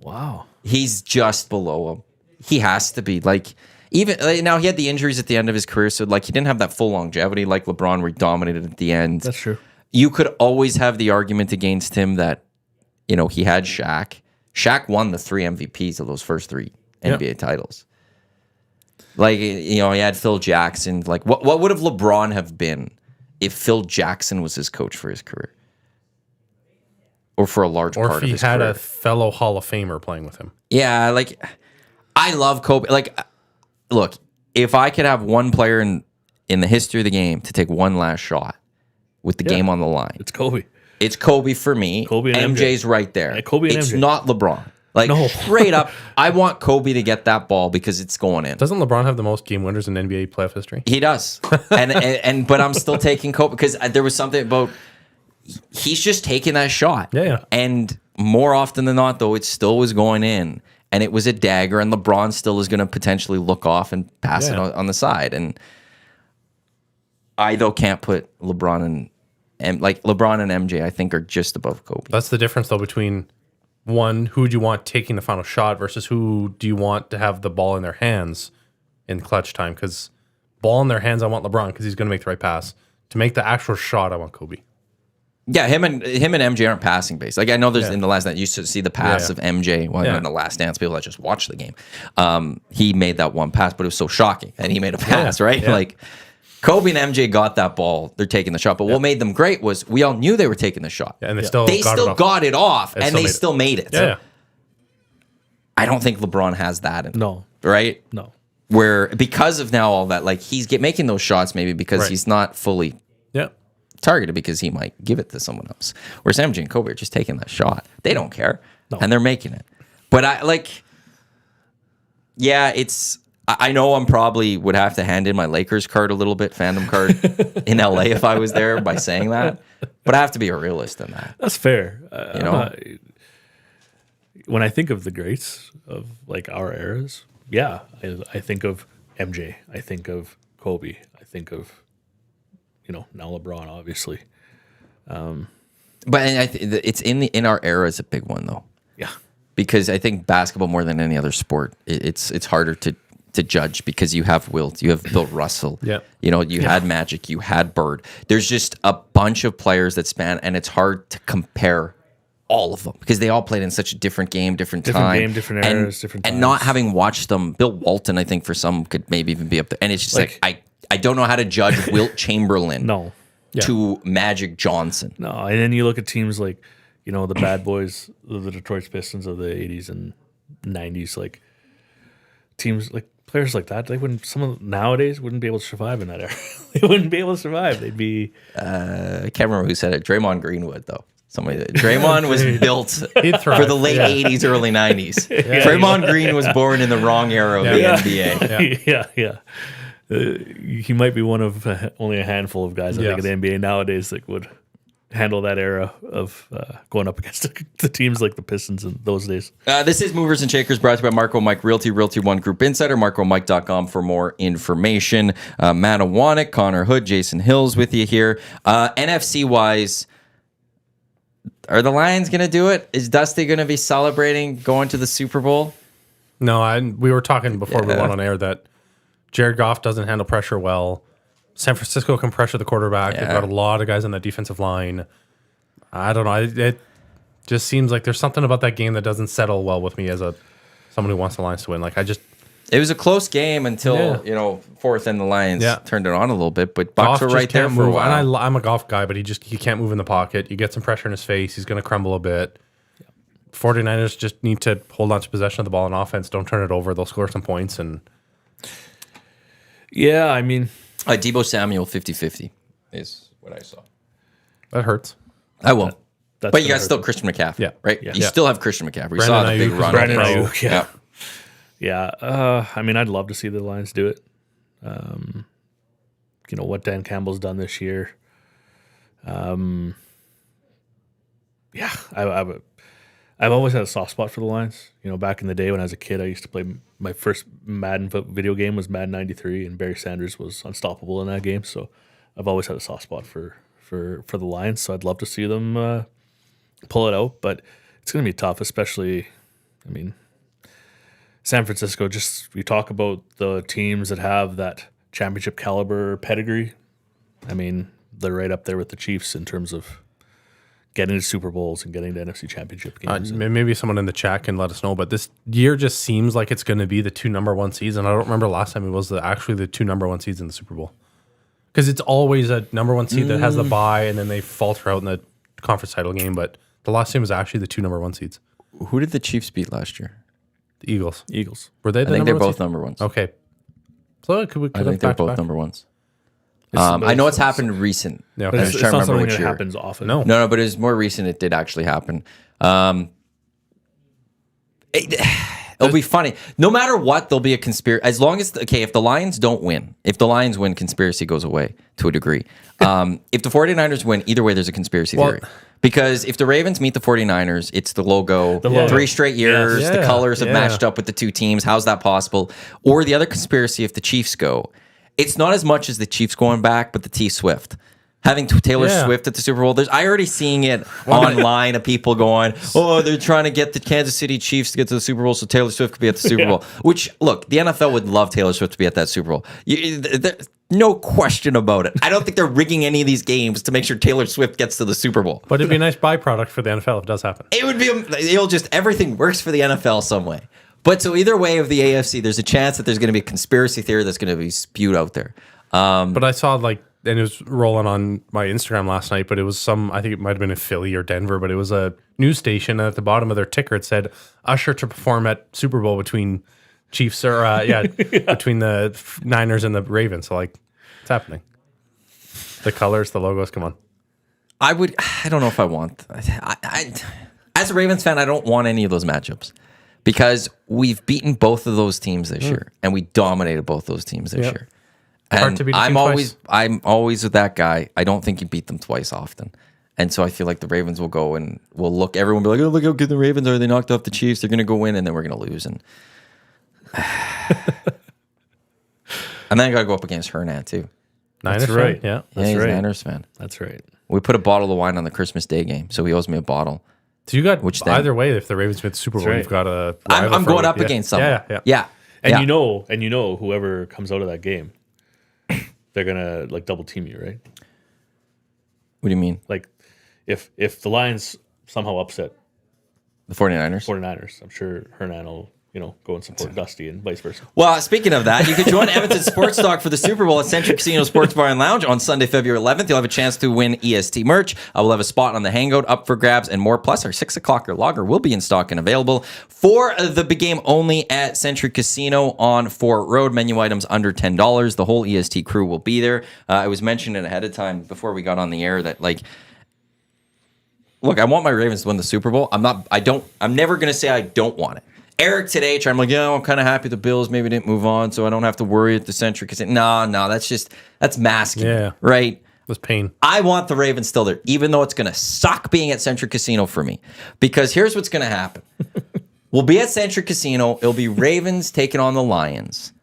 Wow. He's just below him. He has to be like even now, he had the injuries at the end of his career, so like he didn't have that full longevity like LeBron, where he dominated at the end. That's true. You could always have the argument against him that, he had Shaq. Shaq won the 3 MVPs of those first 3 NBA titles. Like, he had Phil Jackson. Like, what would have LeBron have been if Phil Jackson was his coach for his career? Or for a large part of his career? Or if he had a fellow Hall of Famer playing with him. Yeah, like, I love Kobe. Like, look, if I could have one player in the history of the game to take one last shot with the game on the line, it's Kobe. It's Kobe for me. Kobe and MJ's right there. Yeah, Kobe and it's MJ. not LeBron. Like, straight up, I want Kobe to get that ball because it's going in. Doesn't LeBron have the most game winners in NBA playoff history? He does. But I'm still taking Kobe because there was something about he's just taking that shot. Yeah. And more often than not, though, it still was going in. And it was a dagger, and LeBron still is going to potentially look off and pass it on the side. And I, though, can't put LeBron and MJ, I think, are just above Kobe. That's the difference, though, between one, who do you want taking the final shot versus who do you want to have the ball in their hands in clutch time? Because ball in their hands, I want LeBron because he's going to make the right pass. To make the actual shot, I want Kobe. Yeah, him and MJ aren't passing based. Like I know there's in the last night you used to see the pass of MJ in the Last Dance. People that just watch the game, he made that one pass, but it was so shocking, and he made a pass, right? Yeah. Like Kobe and MJ got that ball, they're taking the shot. But what made them great was we all knew they were taking the shot, and they still got it off, and they still made it. Yeah. I don't think LeBron has that. No. Right? No. Where because of now all that, like he's making those shots maybe because he's not fully targeted because he might give it to someone else. Where Sam and Kobe are just taking that shot. They don't care. And they're making it. But I know I'm probably would have to hand in my Lakers card a little bit, fandom card in LA if I was there by saying that. But I have to be a realist in that. That's fair. You know? When I think of the greats of like our eras, I think of MJ. I think of Kobe. I think of, now LeBron, obviously. But it's in our era is a big one though. Yeah. Because I think basketball more than any other sport, it's harder to judge because you have Wilt, you have Bill Russell, you had Magic, you had Bird. There's just a bunch of players that span, and it's hard to compare all of them because they all played in such a different game, different time, different eras, different times. And not having watched them, Bill Walton, I think for some could maybe even be up there. And it's just like I don't know how to judge Wilt Chamberlain to Magic Johnson. No, and then you look at teams like, the bad boys, the Detroit Pistons of the 80s and 90s, like teams like players like that, nowadays wouldn't be able to survive in that era. They wouldn't be able to survive. They'd be I can't remember who said it. Draymond Greenwood though. Draymond was built for the late 80s, early 90s. Draymond Green was born in the wrong era of the NBA. He might be one of only a handful of guys I think in the NBA nowadays that would handle that era of going up against the teams like the Pistons in those days. This is Movers and Shakers, brought to you by Marco Mike Realty One Group Insider, marcomike.com for more information. Matt Iwanyk, Connor Hood, Jason Hills with you here. NFC-wise, are the Lions going to do it? Is Dusty going to be celebrating going to the Super Bowl? No, we were talking before we went on air that Jared Goff doesn't handle pressure well. San Francisco can pressure the quarterback. They've got a lot of guys on that defensive line. I don't know. It just seems like there's something about that game that doesn't settle well with me as someone who wants the Lions to win. It was a close game until fourth and the Lions turned it on a little bit, but Bucs were right there for a while. And I'm a Goff guy, but he can't move in the pocket. You get some pressure in his face, he's going to crumble a bit. 49ers just need to hold on to possession of the ball on offense. Don't turn it over. They'll score some points. And Deebo Samuel 50-50 is what I saw. That hurts. I will. But you got still Christian McCaffrey, right? You still have Christian McCaffrey. You saw the big run. Brandon Ayuk, I'd love to see the Lions do it. What Dan Campbell's done this year. I've always had a soft spot for the Lions. Back in the day when I was a kid, I used to play. My first Madden video game was Madden 93, and Barry Sanders was unstoppable in that game. So I've always had a soft spot for the Lions. So I'd love to see them pull it out, but it's going to be tough, especially. San Francisco. We talk about the teams that have that championship caliber pedigree. They're right up there with the Chiefs in terms of getting to Super Bowls and getting to NFC Championship games. Maybe someone in the chat can let us know, but this year just seems like it's going to be the two number one seeds, and I don't remember last time it was actually the two number one seeds in the Super Bowl. Because it's always a number one seed that has the bye, and then they falter out in the conference title game, but the last team was actually the two number one seeds. Who did the Chiefs beat last year? The Eagles. Were they I think they're both number ones. Okay. So I think they're both number ones. I know it's happened recent. Yeah, but it's not something that happens often. No, but it was more recent. It did actually happen. It'll be funny. No matter what, there'll be a conspiracy. As long as, if the Lions don't win, if the Lions win, conspiracy goes away to a degree. If the 49ers win, either way, there's a conspiracy theory. Because if the Ravens meet the 49ers, it's the logo. 3 straight years, the colors have matched up with the two teams. How's that possible? Or the other conspiracy, if the Chiefs go, it's not as much as the Chiefs going back, but the T Swift. Having Taylor Swift at the Super Bowl, I already seeing it online of people going, they're trying to get the Kansas City Chiefs to get to the Super Bowl so Taylor Swift could be at the Super Bowl. Which, look, the NFL would love Taylor Swift to be at that Super Bowl. No question about it. I don't think they're rigging any of these games to make sure Taylor Swift gets to the Super Bowl. But it'd be a nice byproduct for the NFL if it does happen. It would be, everything works for the NFL some way. But so either way of the AFC, there's a chance that there's going to be a conspiracy theory that's going to be spewed out there. But I saw and it was rolling on my Instagram last night, but it was I think it might have been in Philly or Denver, but it was a news station, and at the bottom of their ticker it said usher to perform at Super Bowl between Chiefs or between the Niners and the Ravens. So like, it's happening. The colors, the logos, come on. I don't know if I want. As a Ravens fan, I don't want any of those matchups because we've beaten both of those teams this year, and we dominated both those teams this year. Hard And to beat a I'm team always twice. I'm always with that guy. I don't think you beat them twice often. And so I feel like the Ravens will go and will look, everyone will be like, oh, look how good the Ravens are. They knocked off the Chiefs. They're going to go win, and then we're going to lose. And then I got to go up against Hernan, too. Niners, That's right. Yeah. Yeah, he's right. a Niners fan. That's right. We put a bottle of wine on the Christmas Day game, so he owes me a bottle. So you got Which then- either way. If the Ravens win the Super Bowl, right. you've got a. I'm rival going for- up against someone. Yeah. And Yeah. you know, whoever comes out of that game, they're gonna like double team you, right? What do you mean? Like, if the Lions somehow upset The 49ers? 49ers, I'm sure Hernan will go and support Dusty and vice versa. Well, speaking of that, you can join Edmonton Sports Talk for the Super Bowl at Century Casino Sports Bar and Lounge on Sunday, February 11th. You'll have a chance to win EST merch. We'll have a spot on the Hangout up for grabs and more. Plus, our 6 o'clock lager will be in stock and available for the big game only at Century Casino on Fort Road. Menu items under $10. The whole EST crew will be there. I was mentioning ahead of time before we got on the air that, like, look, I want my Ravens to win the Super Bowl. I'm never going to say I don't want it. Eric today, I'm like, I'm kind of happy the Bills maybe didn't move on, so I don't have to worry at the Century Casino. No, that's masking, Yeah. right? With pain. I want the Ravens still there, even though it's going to suck being at Century Casino for me. Because here's what's going to happen. We'll be at Century Casino. It'll be Ravens taking on the Lions.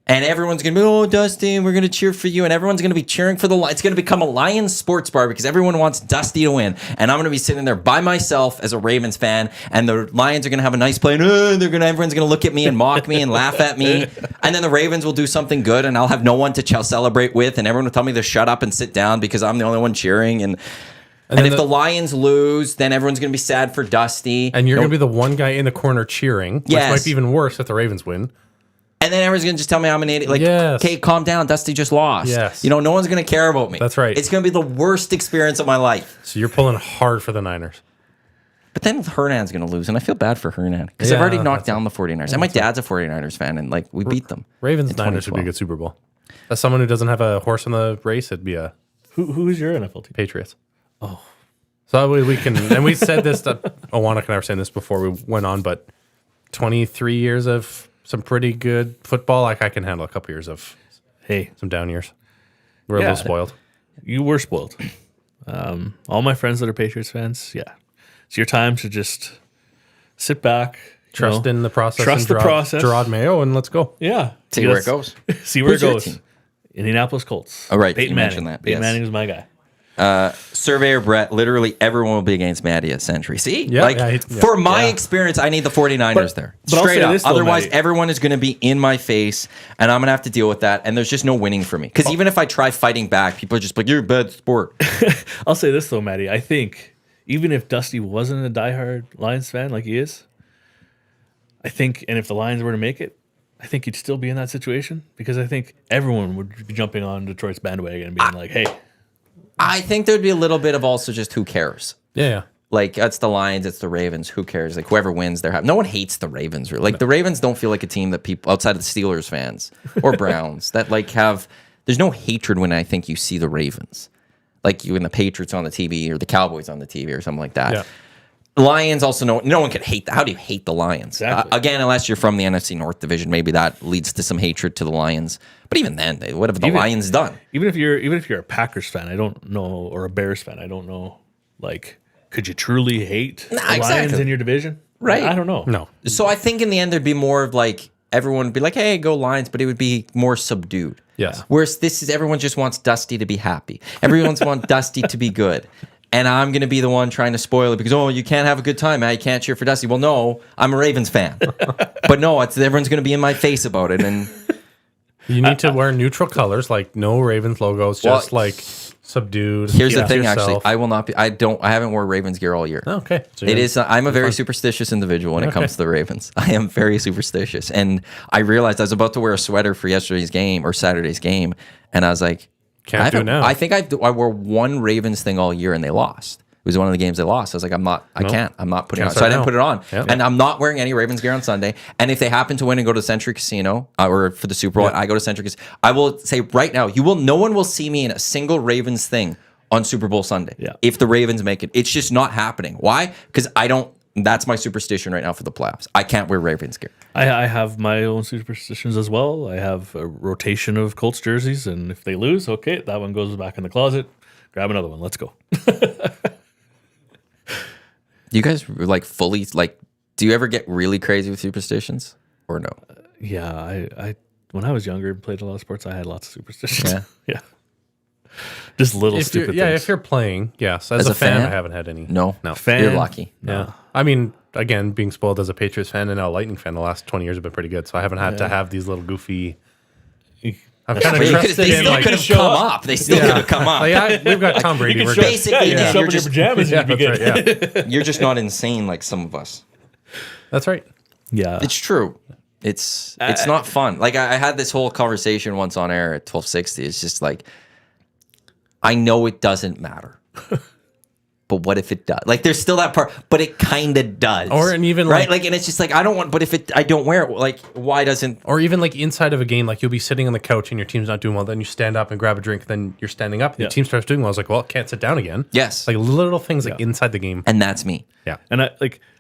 And everyone's going to be, oh, Dusty, we're going to cheer for you. And everyone's going to be cheering for the Lions. It's going to become a Lions sports bar because everyone wants Dusty to win. And I'm going to be sitting there by myself as a Ravens fan. And the Lions are going to have a nice play. And everyone's going to look at me and mock me and laugh at me. And then the Ravens will do something good. And I'll have no one to celebrate with. And everyone will tell me to shut up and sit down because I'm the only one cheering. And if the Lions lose, then everyone's going to be sad for Dusty. And you're going to be the one guy in the corner cheering, which Yes. might be even worse if the Ravens win. And then everyone's going to just tell me I'm an idiot. Like, Yes. okay, calm down. Dusty just lost. Yes. No one's going to care about me. That's right. It's going to be the worst experience of my life. So you're pulling hard for the Niners. But then Hernan's going to lose, and I feel bad for Hernan because I've Yeah, already knocked that's down the 49ers. And my dad's a 49ers fan, and, like, we beat them. Ravens in Niners would be a 2012. good Super Bowl. As someone who doesn't have a horse in the race, it'd be a Who's your NFL team? Patriots. Oh. So we can, and we said this, Iwanyk and I were saying this before we went on, but 23 years of some pretty good football, like I can handle a couple years of some down years. We're a Yeah. little spoiled. You were spoiled. All my friends that are Patriots fans, it's your time to just sit back, Trust in the process. Trust and the process. Gerard Mayo, and let's go. Yeah, See where it goes. See where Who's it your goes. team? Indianapolis Colts. Oh, right, Peyton you Manning. mentioned that, Peyton yes. Manning is my guy. Surveyor Brett, literally everyone will be against Maddie at Century. See? Yeah, for my experience, I need the 49ers there. but I'll Straight say up. this though, Otherwise, Maddie. everyone is going to be in my face, and I'm going to have to deal with that. And there's just no winning for me. Because even if I try fighting back, people are just like, you're a bad sport. I'll say this though, Maddie. I think even if Dusty wasn't a diehard Lions fan like he is, I think, and if the Lions were to make it, I think he'd still be in that situation because I think everyone would be jumping on Detroit's bandwagon and being like, hey, I think there'd be a little bit of also just who cares. Yeah. Like, that's the Lions, it's the Ravens. Who cares? Like, whoever wins, they're happy. No one hates the Ravens. Really. Like, the Ravens don't feel like a team that people outside of the Steelers fans or Browns that, like, have. There's no hatred when I think you see the Ravens. Like, you and the Patriots on the TV or the Cowboys on the TV or something like that. Yeah. Lions also, no one can hate that. How do you hate the Lions? Exactly. Again, unless you're from the NFC North Division, maybe that leads to some hatred to the Lions. But even then, what have the Lions done? even if you're a Packers fan, I don't know, or a Bears fan, I don't know, like, could you truly hate the Lions exactly. in your division? Right. I don't know. No. So I think in the end, there'd be more of like, everyone would be like, hey, go Lions, but it would be more subdued. Yes. Whereas everyone just wants Dusty to be happy. Everyone's want Dusty to be good. And I'm going to be the one trying to spoil it because, you can't have a good time, man. You can't cheer for Dusty. Well, no, I'm a Ravens fan. But no, everyone's going to be in my face about it. And You need to wear neutral colors, like no Ravens logos, just like subdued. here's the Keep thing, yourself. actually. I will not be, I haven't worn Ravens gear all year. Okay. So It is. I'm a very superstitious individual when it comes to the Ravens. I am very superstitious, and I realized I was about to wear a sweater for yesterday's game or Saturday's game, and I was like, Can't do it now. I think I wore one Ravens thing all year and they lost. It was one of the games they lost. I was like, I'm not putting it on. So I didn't put it on. Yep. And I'm not wearing any Ravens gear on Sunday. And if they happen to win and go to Century Casino or for the Super Bowl, I go to Century Casino, I will say right now, no one will see me in a single Ravens thing on Super Bowl Sunday. Yeah. If the Ravens make it. It's just not happening. Why? Because that's my superstition right now for the playoffs. I can't wear Ravens gear. I have my own superstitions as well. I have a rotation of Colts jerseys, and if they lose, okay, that one goes back in the closet. Grab another one. Let's go. You guys like fully like? Do you ever get really crazy with superstitions or no? Yeah, I when I was younger and played a lot of sports, I had lots of superstitions. Yeah. Yeah. Just little stupid things. If you're playing, yes. As a fan, I haven't had any. No. Fan, You're lucky. Yeah. I mean, again, being spoiled as a Patriots fan and now a Lightning fan, the last 20 years have been pretty good. So I haven't had to have these little goofy. I've kind of trusted They in still like. could have come up. They still could have come up. We've got Tom Brady. We're Basically, you then show you're up in your just pajamas and you'd be good. Right, yeah. you're just not insane like some of us. That's right. Yeah. It's true. It's not fun. Like I had this whole conversation once on air at 1260. It's just like I know it doesn't matter. But what if it does? Like, there's still that part, but it kind of does. And even right, like, and it's just like I don't want. But if I don't wear it, like, why doesn't? Or even like inside of a game, like you'll be sitting on the couch and your team's not doing well. Then you stand up and grab a drink. Then you're standing up. And your team starts doing well. I was like, well, can't sit down again. Yes, like little things like inside the game. and that's me. Yeah, And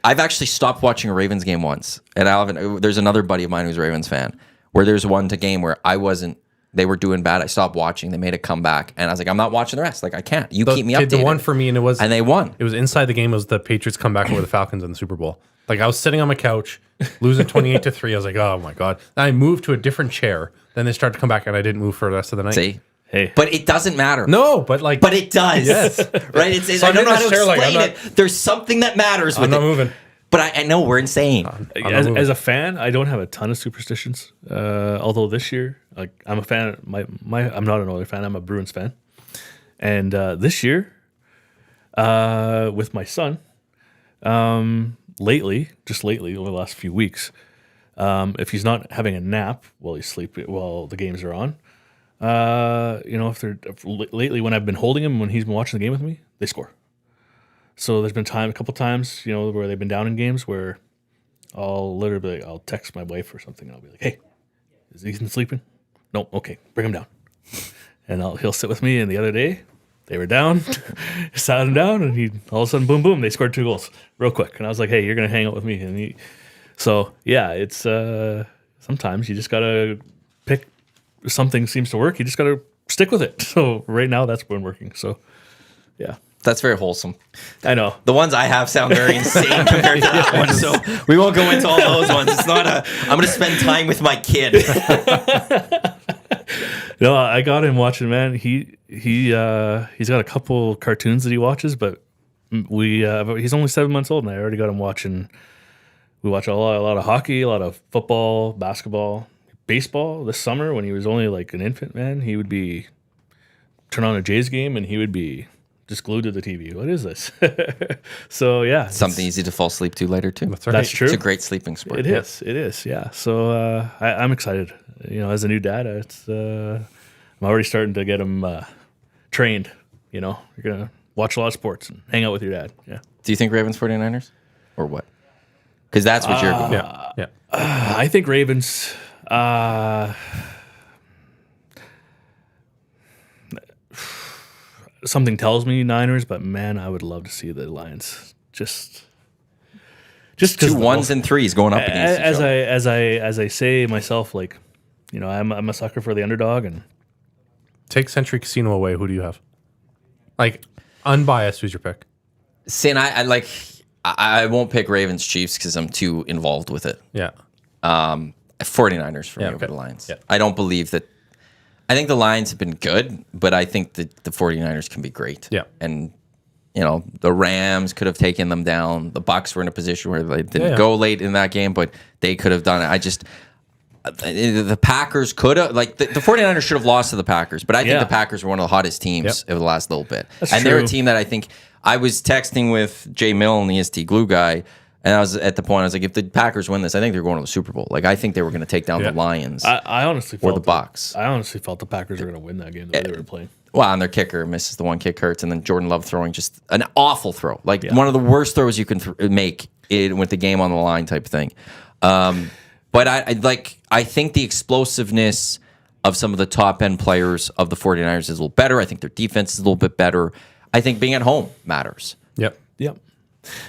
I've actually stopped watching a Ravens game once, and there's another buddy of mine who's a Ravens fan. Where there's one game where I wasn't. They were doing bad. I stopped watching. They made a comeback, and I was like, I'm not watching the rest. Like, I can't. You keep me updated. The one for me, and they won. It was inside the game. Was the Patriots comeback over the Falcons in the Super Bowl? Like I was sitting on my couch, losing 28-3. I was like, oh my god. Then I moved to a different chair. Then they started to come back, and I didn't move for the rest of the night. See, hey, but it doesn't matter. No, but it does. Yes, right. It's So I don't know how to necessarily, explain I'm it. There's something that matters with I'm not it. moving. But I know we're insane. as a fan, I don't have a ton of superstitions. Although this year, like I'm a fan. I'm not an Oilers fan. I'm a Bruins fan. And this year, with my son, lately over the last few weeks, if he's not having a nap while he's sleeping, while the games are on, lately when I've been holding him when he's been watching the game with me, they score. So there's been a couple times, where they've been down in games where I'll text my wife or something. And I'll be like, hey, is Ethan sleeping? No. Okay. Bring him down. And he'll sit with me. And the other day they were down, sat him down, and all of a sudden, boom, boom, they scored 2 goals real quick. And I was like, hey, you're going to hang out with me. And it's sometimes you just got to pick something seems to work. You just got to stick with it. So right now that's been working. So yeah. That's very wholesome. I know. The ones I have sound very insane compared to that one, so we won't go into all those ones. It's not I'm going to spend time with my kid. No, I got him watching, man. He's got a couple cartoons that he watches, but he's only 7 months old, and I already got him watching. We watch a lot of hockey, a lot of football, basketball, baseball. This summer, when he was only like an infant, man, he would turn on a Jays game, and he would be just glued to the TV. What is this? So yeah, something easy to fall asleep to later too. That's right. That's true. It's a great sleeping sport. It is. Yeah. So I'm excited. As a new dad, I'm already starting to get him trained. You're gonna watch a lot of sports and hang out with your dad. Yeah. Do you think Ravens 49ers or what? Because that's what you're going. Yeah. I think Ravens. Something tells me Niners, but man, I would love to see the Lions just 2 1s and 3s going up against each other. As I say myself, like, I'm a sucker for the underdog. And take Century Casino away. Who do you have? Like unbiased, who's your pick? Sin, I won't pick Ravens Chiefs because I'm too involved with it. Yeah. 49ers for me over the Lions. Yeah. I don't believe that. I think the Lions have been good, but I think that the 49ers can be great. Yeah. And, the Rams could have taken them down. The Bucs were in a position where they didn't go late in that game, but they could have done it. The Packers could have, the 49ers should have lost to the Packers, but I think the Packers were one of the hottest teams over the last little bit. That's and true. they're a team that I think, I was texting with Jay Milne, the EST glue guy, And I was at the point, I was like, if the Packers win this, I think they're going to the Super Bowl. Like, I think they were going to take down the Lions I honestly or felt the Bucks. I honestly felt the Packers were going to win that game the way they were playing. Well, and their kicker misses the one kick hurts, and then Jordan Love throwing just an awful throw. Like, one of the worst throws you can make with the game on the line type thing. But I think the explosiveness of some of the top-end players of the 49ers is a little better. I think their defense is a little bit better. I think being at home matters. Yep.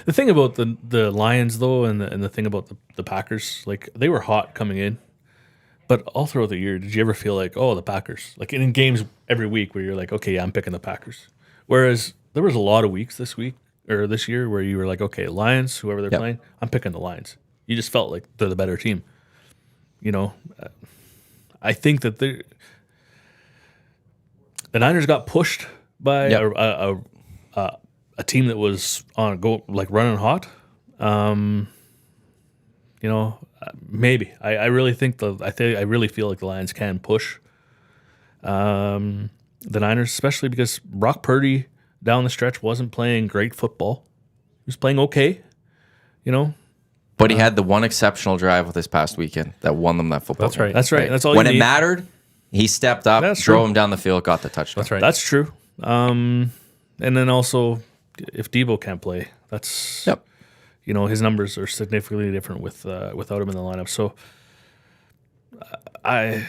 The thing about the Lions, though, and the thing about the Packers, like, they were hot coming in. But all throughout the year, did you ever feel like, oh, the Packers? Like, in games every week where you're like, okay, yeah, I'm picking the Packers. Whereas there was a lot of weeks this year where you were like, okay, Lions, whoever they're playing, I'm picking the Lions. You just felt like they're the better team. You know, I think that the Niners got pushed by a team that was on running hot. You know, maybe I really think I really feel like the Lions can push the Niners, especially because Brock Purdy down the stretch wasn't playing great football. He was playing okay, you know. But he had the one exceptional drive this past weekend that won them that football. That's right. That's right. That's all. When you it need. mattered, he stepped up, That's drove true. him down the field, got the touchdown. That's right. That's true. And then also, if Debo can't play, that's you know, his numbers are significantly different without him in the lineup. So I'd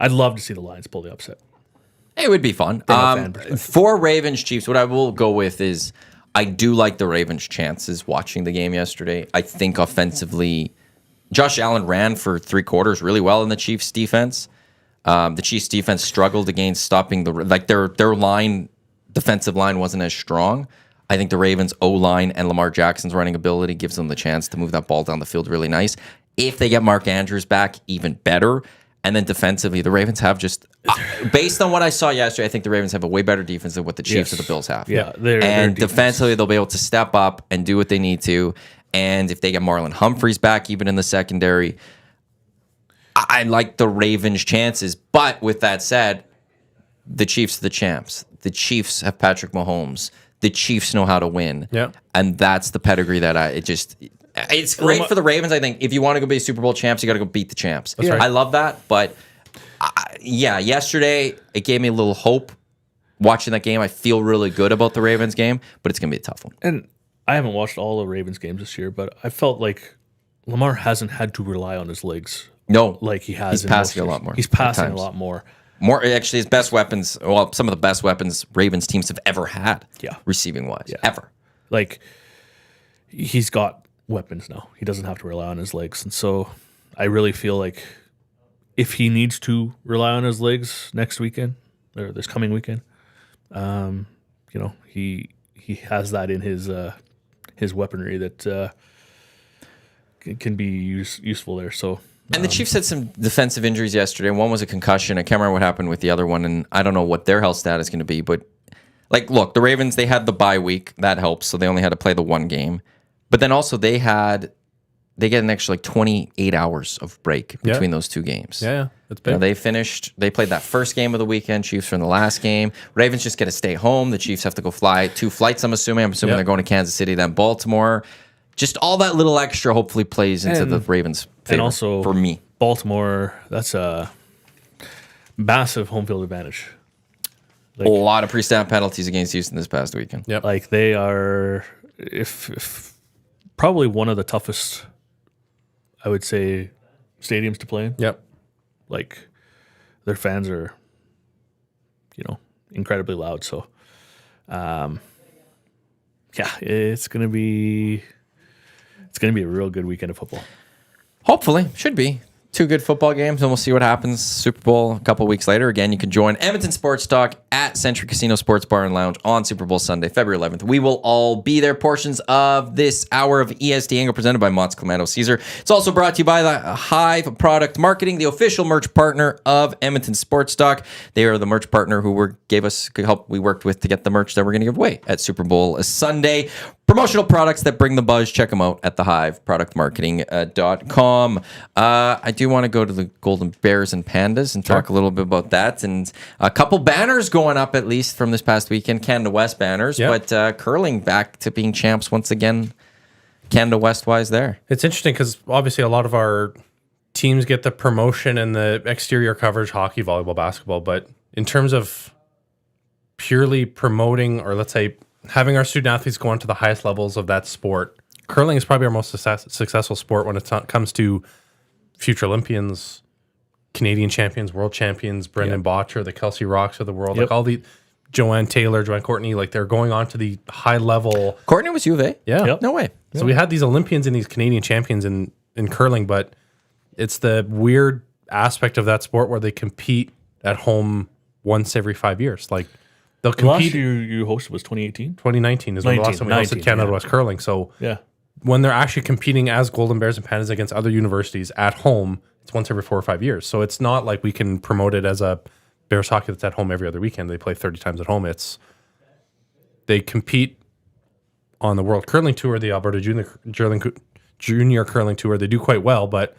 love to see the Lions pull the upset. It would be fun. From a fan perspective. For Ravens Chiefs, what I will go with is I do like the Ravens' chances watching the game yesterday. I think offensively, Josh Allen ran for 3 quarters really well in the Chiefs' defense. The Chiefs' defense struggled against stopping their line, defensive line wasn't as strong. I think the Ravens' O-line and Lamar Jackson's running ability gives them the chance to move that ball down the field really nice. If they get Mark Andrews back, even better. And then defensively, the Ravens have just, based on what I saw yesterday, I think the Ravens have a way better defense than what the Chiefs or the Bills have. Yeah, and defensively, they'll be able to step up and do what they need to. And if they get Marlon Humphreys back, even in the secondary, I like the Ravens' chances. But with that said, the Chiefs are the champs. The Chiefs have Patrick Mahomes. The Chiefs know how to win. Yeah. And that's the pedigree that it's great for the Ravens. I think if you want to go be Super Bowl champs, you got to go beat the champs. That's right. I love that. But yesterday it gave me a little hope watching that game. I feel really good about the Ravens game, but it's going to be a tough one. And I haven't watched all the Ravens games this year, but I felt like Lamar hasn't had to rely on his legs. No, like he has. He's passing a lot more. He's passing a lot more. More actually, his best weapons. Well, some of the best weapons Ravens teams have ever had. Yeah, receiving wise, yeah. ever. Like he's got weapons now. He doesn't have to rely on his legs, and so I really feel like if he needs to rely on his legs next weekend or this coming weekend, you know, he has that in his weaponry that can be useful there. So. And the Chiefs had some defensive injuries yesterday. One was a concussion. I can't remember what happened with the other one, and I don't know what their health status is going to be. But, like, look, the Ravens, they had the bye week. That helps, so they only had to play the one game. But then also they get an extra, 28 hours of break between those two games. Yeah, that's big. They played that first game of the weekend. Chiefs were in the last game. Ravens just get to stay home. The Chiefs have to go fly 2 flights, I'm assuming. They're going to Kansas City, then Baltimore. Just all that little extra hopefully plays into the Ravens' favor. And also, for me, Baltimore, that's a massive home field advantage. A lot of pre-snap penalties against Houston this past weekend. Yep. Like they are, if probably one of the toughest, I would say, stadiums to play in. Yep. Like their fans are, incredibly loud. So, it's gonna be a real good weekend of football. Hopefully, should be. 2 good football games, and we'll see what happens. Super Bowl a couple weeks later. Again, you can join Edmonton Sports Talk at Century Casino Sports Bar and Lounge on Super Bowl Sunday, February 11th. We will all be there. Portions of this hour of EST Hangout presented by Mott's Clamato Caesar. It's also brought to you by the Hive Product Marketing, the official merch partner of Edmonton Sports Talk. They are the merch partner who gave us help. We worked with to get the merch that we're going to give away at Super Bowl Sunday. Promotional products that bring the buzz. Check them out at thehiveproductmarketing.com. I do want to go to the Golden Bears and Pandas and talk a little bit about that. And a couple banners going up, at least from this past weekend, Canada West banners. But curling back to being champs once again Canada West wise there? It's interesting because obviously a lot of our teams get the promotion and the exterior coverage, hockey, volleyball, basketball. But in terms of purely promoting, or let's say having our student athletes go on to the highest levels of that sport, curling is probably our most successful sport when it comes to future Olympians, Canadian champions, world champions, Brendan Botcher, the Kelsey Rocks of the world, like all the Joanne Taylor, Joanne Courtney, like they're going on to the high level. Courtney was U of A? Yeah. Yep. No way. So we had these Olympians and these Canadian champions in curling, but it's the weird aspect of that sport where they compete at home once every 5 years. Like they'll The compete. last year you hosted was 2018. 2019 is when the last time we hosted 19, Canada yeah. West Curling. So Yeah. when they're actually competing as Golden Bears and Pandas against other universities at home, it's once every 4 or 5 years. So it's not like we can promote it as a Bears hockey that's at home every other weekend. They play 30 times at home. They compete on the World Curling Tour, the Alberta Junior Curling Tour. They do quite well, but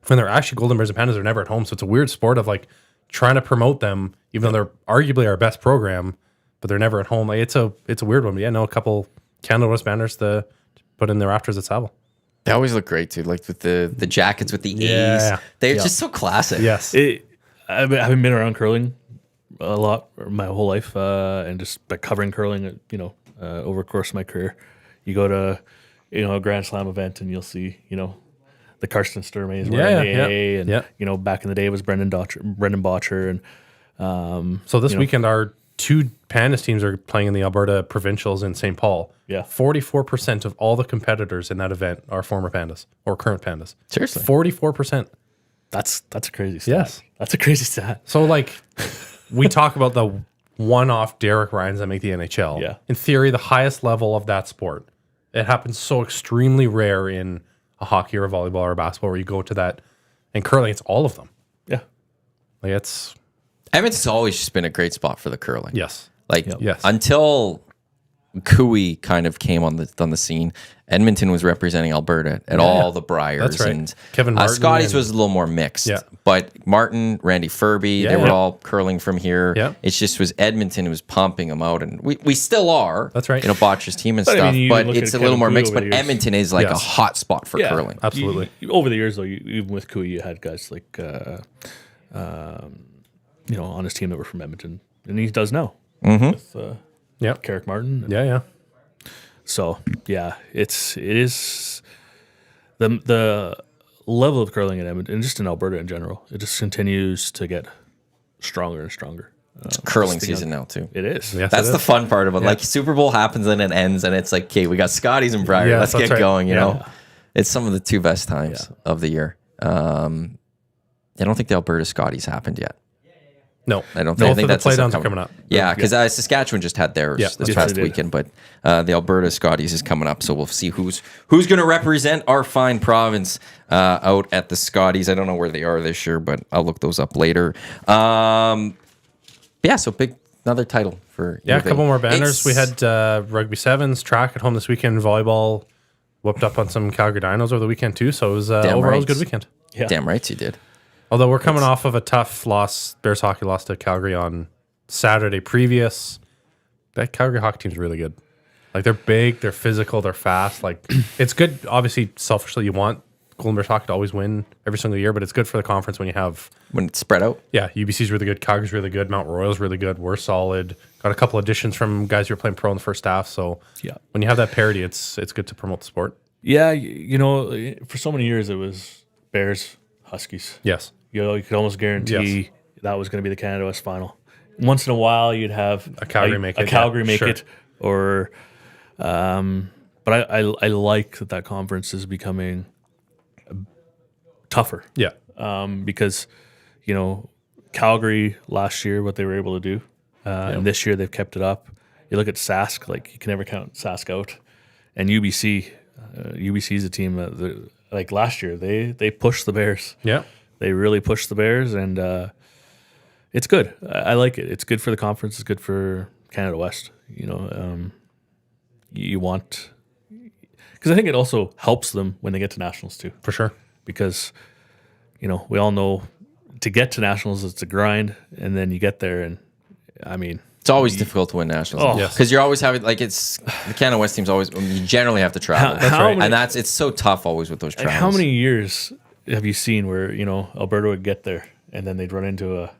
when they're actually Golden Bears and Pandas, they're never at home. So it's a weird sport of like trying to promote them, even though they're arguably our best program, but they're never at home. Like it's a weird one. But yeah, no, a couple Canada West banners to put in their rafters at Saville. They always look great too, like with the jackets with the Yeah. A's. They're just so classic. Yes. I haven't been around curling a lot my whole life, and just by covering curling, over the course of my career, you go to, a Grand Slam event and you'll see, the Karsten Sturmays wearing the AA, and back in the day it was Brendan Botcher, and So this weekend, our two Pandas teams are playing in the Alberta Provincials in St. Paul. Yeah. 44% of all the competitors in that event are former Pandas or current Pandas. Seriously. 44%. that's a crazy stat. Yes. That's a crazy stat. So like we talk about the one-off Derek Ryans that make the NHL. Yeah. In theory, the highest level of that sport. It happens so extremely rare in a hockey or a volleyball or a basketball where you go to that. And curling, it's all of them. Yeah. Like it's Edmonton's always just been a great spot for the curling. yes. Like Yes. until Cooey kind of came on the scene, Edmonton was representing Alberta at all the Briars. That's right. And Kevin Martin Scotty's and- was a little more mixed. Yeah. But Martin, Randy Furby, they were Yeah. all curling from here. Yeah. It's just was Edmonton who was pumping them out. And we still are. That's right. Botcher's team and But I stuff. mean, you but look it's at a little Kevin more Cooey mixed. over But the years. Edmonton is like a Yes. hot spot for curling. Absolutely. Over the years, though, even with Cooey, you had guys like, on his team that were from Edmonton, and he does now with Yeah. Carrick Martin. Yeah, yeah. So yeah, it is the level of curling in Edmonton and just in Alberta in general. It just continues to get stronger and stronger. Curling season now, too. It is. Yes, That's it the is. fun part of it. Like Super Bowl happens and it ends, and it's like, okay, we got Scotty's and Briar. Yeah, Let's that's get right. going. You Yeah. know, it's some of the two best times of the year. I don't think the Alberta Scotties happened yet. No. I don't No, think, I for think the that's playdowns coming. are coming up. Yeah, because Saskatchewan just had theirs Yeah, this yes, past they did. weekend, but the Alberta Scotties is coming up, so we'll see who's going to represent our fine province out at the Scotties. I don't know where they are this year, but I'll look those up later. Yeah, so another title for Yeah, U a of A. couple more banners. It's- We had rugby sevens, track at home this weekend, volleyball whooped up on some Calgary Dinos over the weekend too. So it was overall it was a good right. weekend. Yeah. Damn rights you did. Although we're coming off of a tough loss. Bears hockey lost to Calgary on Saturday previous. That Calgary hockey team's really good. Like they're big, they're physical, they're fast. Like it's good. Obviously, selfishly, you want Golden Bears hockey to always win every single year, but it's good for the conference when you have When it's spread out. UBC's really good, Calgary's really good, Mount Royal's really good. We're solid. Got a couple additions from guys who were playing pro in the first half. So Yeah. when you have that parity, it's good to promote the sport. Yeah, for so many years it was Bears, Huskies. Yes. You could almost guarantee Yes. that was going to be the Canada West final. Once in a while, you'd have A Calgary make it, a Calgary yeah, make sure. it, or. But I like that conference is becoming tougher. Yeah. Because Calgary last year, what they were able to do, and this year they've kept it up. You look at Sask, like you can never count Sask out, and UBC. UBC is a team that, like last year, they pushed the Bears. Yeah. They really pushed the Bears, and it's good. I like it. It's good for the conference. It's good for Canada West. You want, because I think it also helps them when they get to nationals too. For sure. Because we all know to get to nationals it's a grind, and then you get there, and I mean, It's always difficult to win nationals. Oh. Yes. Because you're always having, like, it's the Canada West team's always, you generally have to travel. It's so tough always with those travels. How many years have you seen where, Alberta would get there and then they'd run into a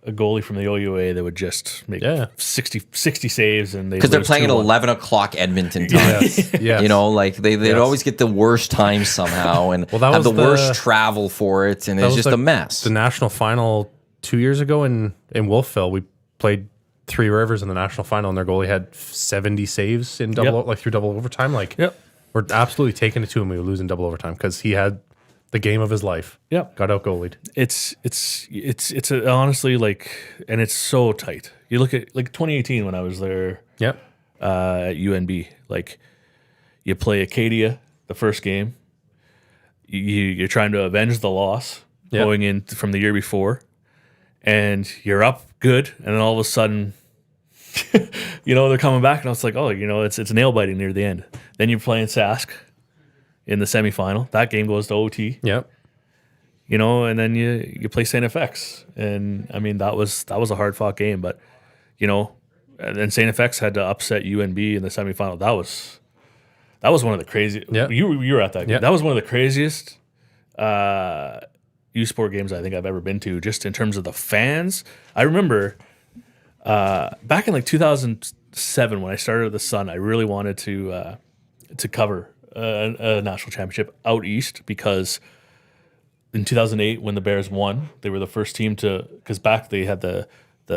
goalie from the OUA that would just make 60 saves, and because they're playing at 11 o'clock Edmonton time. Yes. They'd always get the worst time somehow and have the worst travel for it, and it's just a mess. The national final 2 years ago in Wolfville, we played Three Rivers in the national final, and their goalie had 70 saves in through double overtime. We're absolutely taking it to him. We would lose in double overtime because he had the game of his life. Yep. Got out goalied. It's honestly and it's so tight. You look at 2018 when I was there. Yep. At UNB, you play Acadia the first game. You're trying to avenge the loss going in from the year before, and you're up good, and then all of a sudden, they're coming back, and I was like, it's nail biting near the end. Then you're playing Sask in the semifinal. That game goes to OT. Yep. And then you play St. FX, and I mean that was a hard fought game, but and then St. FX had to upset UNB in the semifinal. That was one of the craziest. Yeah. You were at that game. Yeah. That was one of the craziest U Sport games I think I've ever been to, just in terms of the fans. I remember back in 2007 when I started at the Sun, I really wanted to cover a national championship out east, because in 2008 when the Bears won, they were the first team because back they had the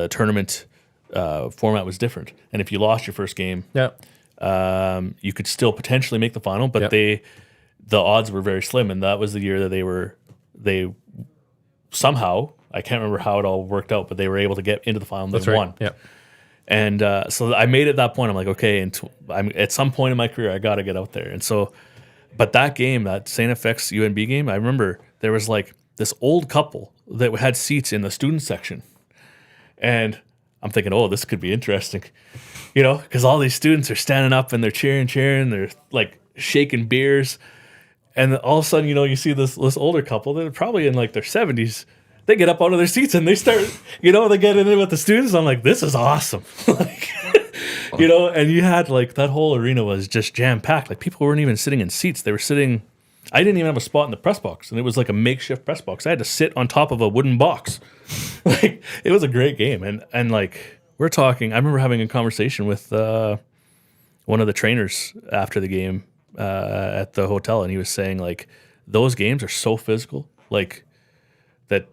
tournament format was different, and if you lost your first game, you could still potentially make the final, but the odds were very slim, and that was the year that they somehow, I can't remember how it all worked out, but they were able to get into the final and they won. Yeah. And so I made it that point. I'm like, okay, and I'm at some point in my career, I got to get out there. And so, but that game, that St. FX UNB game, I remember there was this old couple that had seats in the student section. And I'm thinking, oh, this could be interesting, because all these students are standing up and they're cheering, they're shaking beers. And all of a sudden, you see this older couple that are probably in their 70s. They get up out of their seats and they start, they get in there with the students. I'm like, this is awesome. And you had that whole arena was just jam packed. People weren't even sitting in seats. They were sitting, I didn't even have a spot in the press box. And it was a makeshift press box. I had to sit on top of a wooden box. It was a great game. And we're talking, I remember having a conversation with one of the trainers after the game at the hotel. And he was saying those games are so physical, that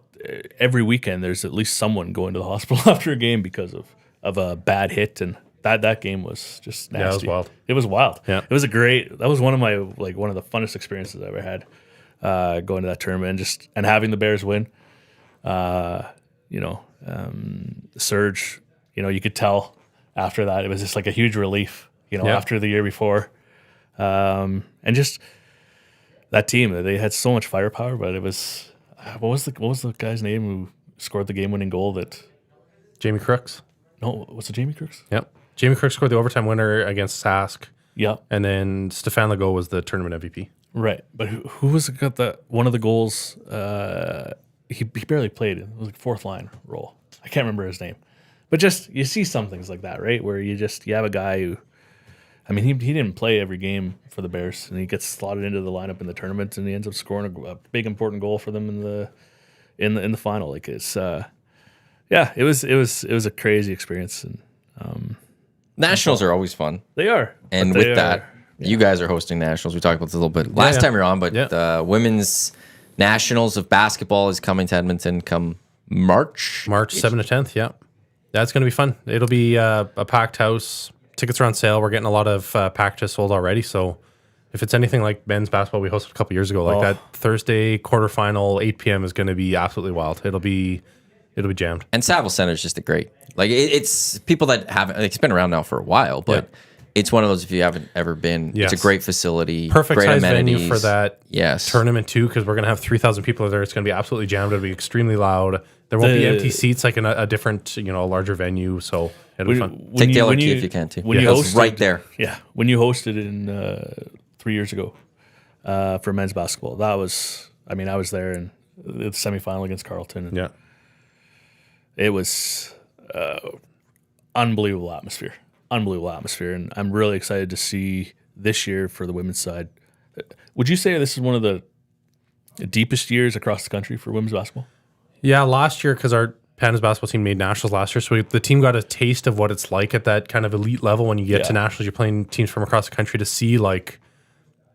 every weekend there's at least someone going to the hospital after a game because of a bad hit, and that game was just nasty. Yeah, it was wild. It was wild. Yeah. It was that was one of my one of the funnest experiences I ever had going to that tournament, and having the Bears win. Surge, you could tell after that it was just a huge relief, after the year before. And just that team, they had so much firepower, but it was what was the guy's name who scored the game-winning goal? That Jamie Crooks. No, was it Jamie Crooks? Yep. Jamie Crooks scored the overtime winner against Sask. Yep. And then Stefan Legault was the tournament MVP. Right, but who was got that one of the goals? He barely played. It was fourth line role. I can't remember his name, but just you see some things like that, right? Where you have a guy who, I mean, he didn't play every game for the Bears, and he gets slotted into the lineup in the tournament, and he ends up scoring a big important goal for them in the final. It was a crazy experience, and Nationals are always fun. they are. And but with that, you guys are hosting nationals. We talked about this a little bit last time you're on, but the women's nationals of basketball is coming to Edmonton come March 7th to 10th. Yeah, that's going to be fun. It'll be a packed house. Tickets are on sale. We're getting a lot of packages sold already. So if it's anything like men's basketball we hosted a couple years ago, that Thursday quarterfinal 8 p.m. is going to be absolutely wild. It'll be jammed. And Saville Center is just a great. It's people that haven't. It's been around now for a while, but it's one of those if you haven't ever been. Yes. It's a great facility, perfect great size amenities. venue for that tournament too, because we're going to have 3,000 people there. It's going to be absolutely jammed. It'll be extremely loud. There won't be empty seats like in a different, a larger venue. So it'll be fun. Take the LRT if you can too. When you hosted, right there. Yeah, when you hosted in 3 years ago for men's basketball, that was. I mean, I was there in the semifinal against Carleton. Yeah. It was unbelievable atmosphere. Unbelievable atmosphere. And I'm really excited to see this year for the women's side. Would you say this is one of the deepest years across the country for women's basketball? Yeah, last year, because our Pandas basketball team made nationals last year, so the team got a taste of what it's like at that kind of elite level. When you get to nationals, you're playing teams from across the country to see, like,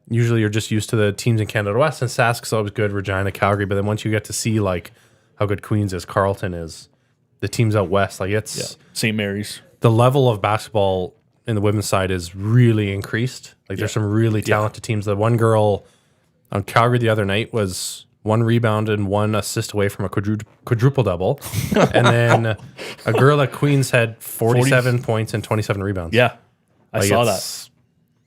usually you're just used to the teams in Canada West, and Sask's always good, Regina, Calgary, but then once you get to see, like, how good Queens is, Carleton is, the teams out west, like, it's... St. Mary's. The level of basketball in the women's side is really increased. Like, there's some really talented teams. The one girl on Calgary the other night was 1 rebound and 1 assist away from a quadruple double. And then a girl at Queens had 47 points and 27 rebounds. Yeah, I Like, saw that.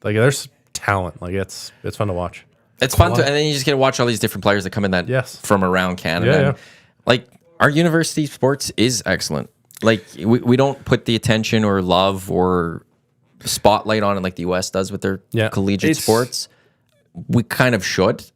Like, there's talent. Like, it's fun to watch. It's fun to, and then you just get to watch all these different players that come in that from around Canada. Yeah, And, like, our university sports is excellent. Like, we don't put the attention or love or spotlight on it like the US does with their collegiate sports. We kind of should,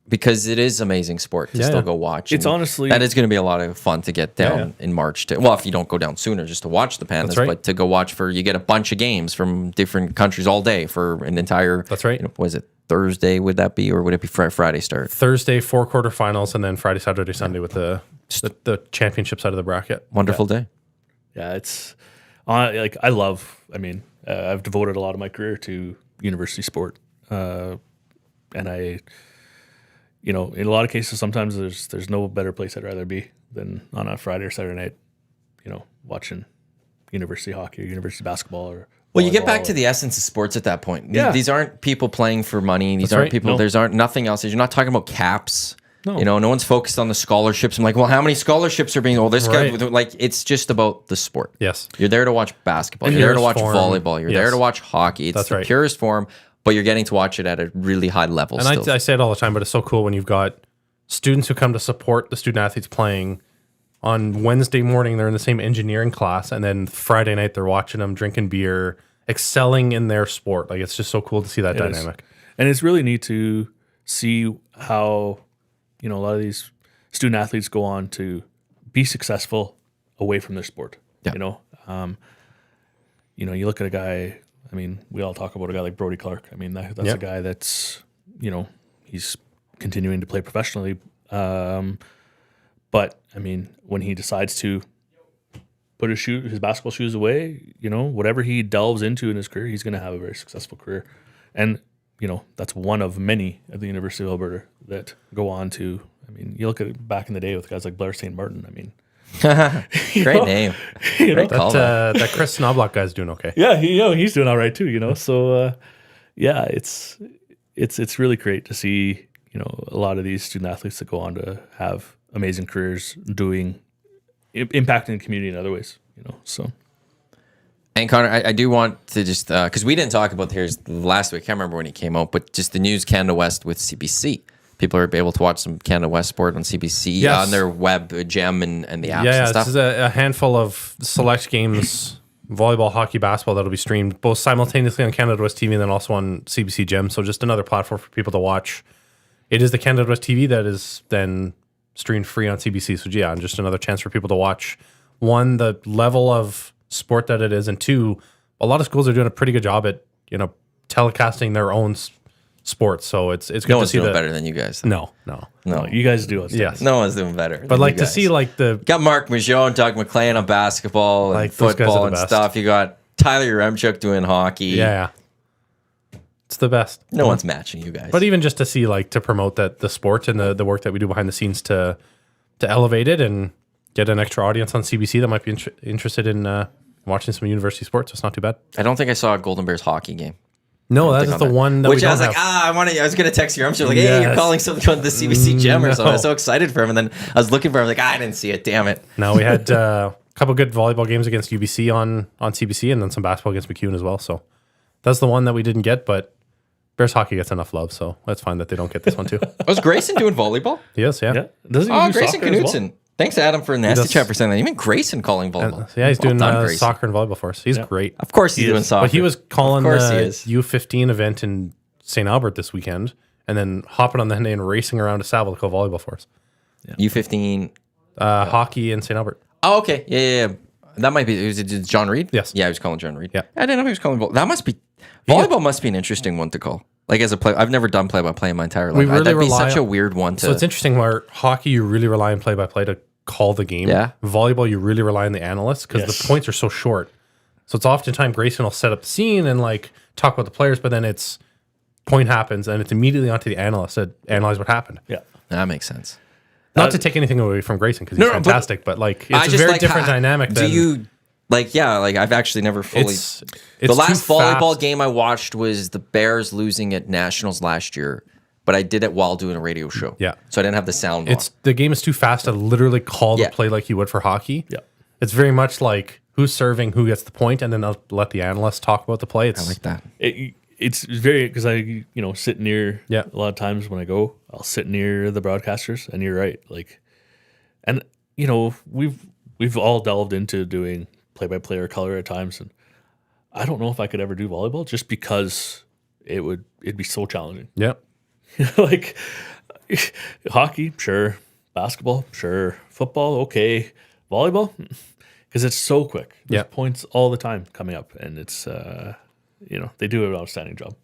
because it is amazing sport to still go watch. It's honestly... That is going to be a lot of fun to get down in March. Well, if you don't go down sooner, just to watch the Pandas, but to go watch you get a bunch of games from different countries all day for an entire... That's right. Was it Thursday, would that be, or would it be Friday start? Thursday, 4 quarterfinals, and then Friday, Saturday, Sunday with the championship side of the bracket. Wonderful day. Yeah, it's... like, I love... I mean, I've devoted a lot of my career to university sport. And I... You know, in a lot of cases, sometimes there's no better place I'd rather be than on a Friday or Saturday night, you know, watching university hockey or university basketball or... Well, you get back to the essence of sports at that point. Yeah. These aren't people playing for money. These aren't people... There's nothing else. You're not talking about caps. No. You know, no one's focused on the scholarships. I'm like, well, how many scholarships are being... Oh, this guy... Like, it's just about the sport. Yes. You're there to watch basketball. You're there to watch volleyball. You're there to watch hockey. It's the purest form, but you're getting to watch it at a really high level. And I say it all the time, but it's so cool when you've got students who come to support the student athletes playing. On Wednesday morning, they're in the same engineering class, and then Friday night, they're watching them, drinking beer, excelling in their sport. Like, it's just so cool to see that dynamic. And it's really neat to see how, you know, a lot of these student athletes go on to be successful away from their sport. Yeah. You know, you look at a guy... I mean, we all talk about a guy like Brody Clark. I mean, that's a guy that's, you know, he's continuing to play professionally. But, I mean, when he decides to put his basketball shoes away, you know, whatever he delves into in his career, he's going to have a very successful career. And, you know, that's one of many at the University of Alberta that go on to, I mean, you look at it back in the day with guys like Blair St. Martin. I mean, great name. Great call. That Chris Snoblock guy's doing okay. Yeah, he's doing all right too. You know, so yeah, it's really great to see, you know, a lot of these student athletes that go on to have amazing careers doing impacting the community in other ways. You know, so. And Connor, I do want to just because we didn't talk about this last week. I can't remember when it came out, but just the news Canada West with CBC. People are able to watch some Canada West sport on CBC on their web gem and the apps and stuff. This is a handful of select games, volleyball, hockey, basketball, that'll be streamed both simultaneously on Canada West TV and then also on CBC Gem. So just another platform for people to watch. It is the Canada West TV that is then streamed free on CBC. So yeah, and just another chance for people to watch, one, the level of sport that it is, and two, a lot of schools are doing a pretty good job at, you know, telecasting their own sports, so it's good no to see doing better than you guys. No, you guys do it. Yes, no one's doing better. But like to see like got Mark Migeon, Doug McLean on basketball and football and stuff. You got Tyler Yaremchuk doing hockey. Yeah, it's the best. No one's matching you guys. But even just to see, like, to promote the sport and the work that we do behind the scenes to elevate it and get an extra audience on CBC that might be interested in watching some university sports. It's not too bad. I don't think I saw a Golden Bears hockey game. No, that's the one that which I was like, I was going to text you. I'm just like, hey, you're calling something on the CBC Gem or something. I was so excited for him. And then I was looking for him. I was like, I didn't see it. Damn it. No, we had a couple good volleyball games against UBC on CBC and then some basketball against McEwen as well. So that's the one that we didn't get, but Bears hockey gets enough love. So that's fine that they don't get this one too. Was Grayson doing volleyball? Yes, yeah. Doesn't he do Grayson soccer as Knutson. well? Thanks, Adam, for Nasty Chat for saying that. Even Grayson calling volleyball. Yeah, he's doing soccer and volleyball for us. He's great. Of course he's doing soccer. But he was calling the U15 event in St. Albert this weekend and then hopping on the Hyundai and racing around to Saville to call volleyball for us. U15. Hockey in St. Albert. Oh, okay. Yeah. That might be. Was it John Reed? Yes. Yeah, he was calling John Reed. Yeah. I didn't know he was calling. That must be volleyball. Must be an interesting one to call. Like as a player, I've never done play-by-play in my entire life. really That'd be rely such a on- weird one to. So it's interesting where hockey, you really rely on play-by-play to call the game. Yeah. Volleyball, you really rely on the analysts because the points are so short. So it's oftentimes Grayson will set up the scene and like talk about the players, but then it's point happens and it's immediately onto the analyst to analyze what happened. Yeah. That makes sense. Not to take anything away from Grayson because he's No, fantastic, but like I it's a just very like different dynamic. Do than, you like? Yeah, like I've actually never fully. It's The last too volleyball fast. game I watched was the Bears losing at Nationals last year, but I did it while doing a radio show. Yeah. So I didn't have the sound It's the game is too fast to literally call Yeah. the play like you would for hockey. Yeah. It's very much like who's serving, who gets the point, and then they'll let the analyst talk about the play. It's on. I like that. It's very because I sit near Yeah. a lot of times when I go, I'll sit near the broadcasters, and you're right, like, and we've all delved into doing play-by-play or color at times, and I don't know if I could ever do volleyball just because it'd be so challenging. yeah. Like hockey, sure, basketball, sure, football, okay, volleyball, because it's so quick. There's Yeah. points all the time coming up, and it's they do an outstanding job.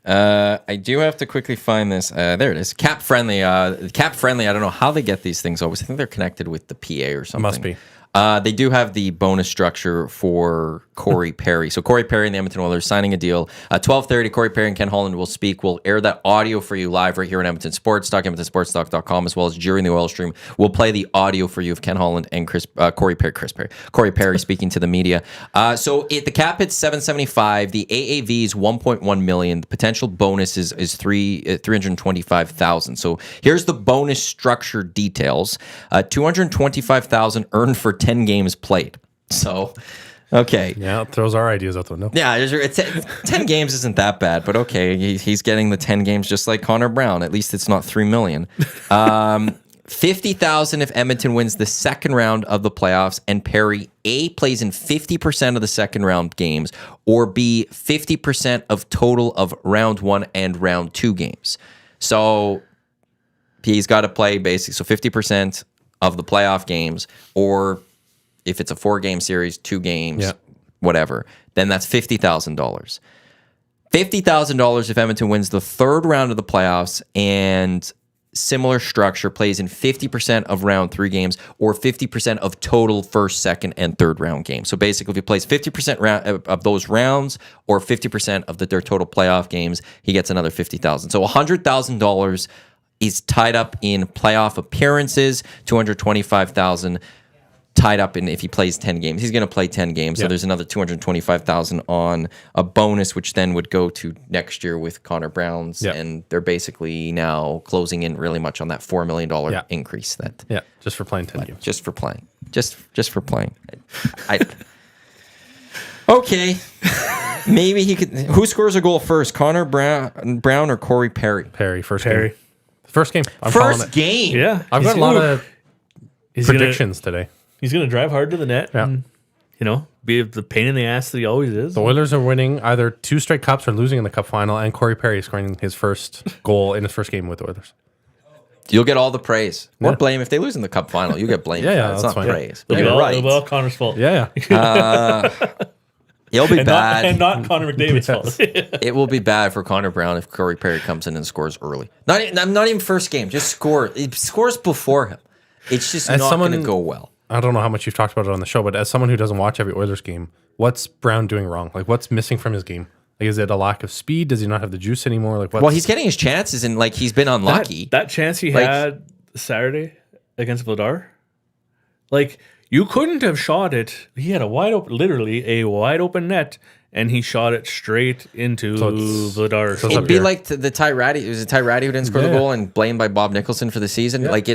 I do have to quickly find this. There it is. Cap friendly. Cap friendly. I don't know how they get these things always. I think they're connected with the PA or something. Must be. They do have the bonus structure for Corey Perry. So Corey Perry and the Edmonton Oilers signing a deal. 12:30, Corey Perry and Ken Holland will speak. We'll air that audio for you live right here on Edmonton Sports Talk, EdmontonSportsTalk.com, as well as during the oil stream. We'll play the audio for you of Ken Holland and Corey Perry speaking to the media. The cap hits $775. The AAV is $1.1 million. The potential bonus is $325,000. So here's the bonus structure details. $225,000 earned for 10 games played. So, okay. Yeah, it throws our ideas out the window. Yeah, 10 games isn't that bad, but okay, he's getting the 10 games just like Connor Brown. At least it's not $3 million. $50,000 if Edmonton wins the second round of the playoffs and Perry A plays in 50% of the second round games, or B 50% of total of round 1 and round 2 games. So he's got to play basically 50% of the playoff games, or if it's a 4-game series, 2 games, Yeah. whatever, then that's $50,000. $50,000 if Edmonton wins the third round of the playoffs and similar structure plays in 50% of round 3 games, or 50% of total first, second, and third round games. So basically, if he plays 50% of those rounds or 50% of their total playoff games, he gets another $50,000. So $100,000 is tied up in playoff appearances, $225,000 tied up in if he plays 10 games. He's going to play 10 games, so there's another $225,000 on a bonus, which then would go to next year with Connor Brown's, and they're basically now closing in really much on that $4 million increase. Just for playing 10 games. Just for playing. Just for playing. Okay. Maybe he could. Who scores a goal first, Connor Brown or Corey Perry? Perry, first Perry. game. First game. I'm calling First it. game. Yeah, I've got a lot of He's predictions today. He's gonna drive hard to the net. Yeah. And, be the pain in the ass that he always is. The Oilers are winning either 2 straight cups or losing in the cup final, and Corey Perry is scoring his first goal in his first game with the Oilers. You'll get all the praise or blame if they lose in the cup final. You get blamed. Yeah, for yeah, that. It's that's not fine. praise. It'll You're right. be all Connor's fault. Yeah. It'll be bad. and not Connor McDavid's fault. It will be bad for Connor Brown if Corey Perry comes in and scores early. Not even first game. Just score. It scores before him. It's just not going to go well. I don't know how much you've talked about it on the show, but as someone who doesn't watch every Oilers game, what's Brown doing wrong? Like, what's missing from his game? Like, is it a lack of speed? Does he not have the juice anymore? Like, Well, he's getting his chances, and like he's been unlucky. That chance he had Saturday against Vladar, like you couldn't have shot it. He had literally a wide open net, and he shot it straight into Vladar. It'd be like the Ty Ratty. It was Ty Ratty who didn't score the goal and blamed by Bob Nicholson for the season. Yeah. Like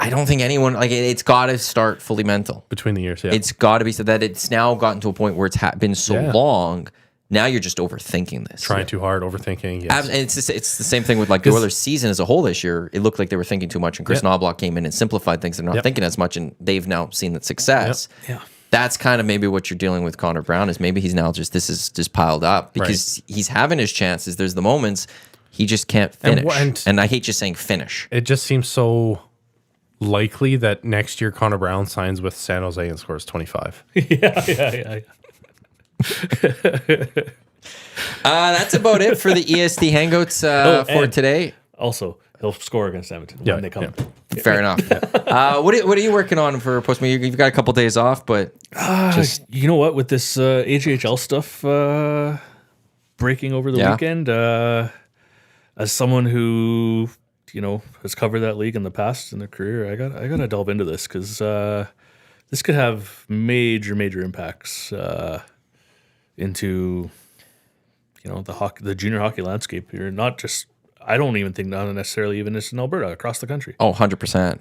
I don't think anyone it's got to start fully mental between the years. Yeah. It's got to be so that it's now gotten to a point where it's been so long. Now you're just overthinking this. Trying too hard, overthinking. Yes. And it's the same thing with like the Oilers' season as a whole this year. It looked like they were thinking too much, and Chris Knobloch came in and simplified things. They're not thinking as much, and they've now seen the success. Yeah. That's kind of maybe what you're dealing with Connor Brown is maybe he's now this is just piled up because he's having his chances. There's the moments he just can't finish. And I hate just saying finish. It just seems so likely that next year Connor Brown signs with San Jose and scores 25. Yeah. That's about it for the EST Hangouts for and- today. Also, he'll score against Edmonton Yeah, when they come. yeah. Fair enough. What are you working on for Postmedia? You've got a couple days off, but You know what? With this AJHL stuff breaking over the Yeah. weekend, as someone who has covered that league in the past in their career, I gotta delve into this because this could have major impacts into the junior hockey landscape here. Not just I don't even think not necessarily even just in Alberta, across the country. 100%.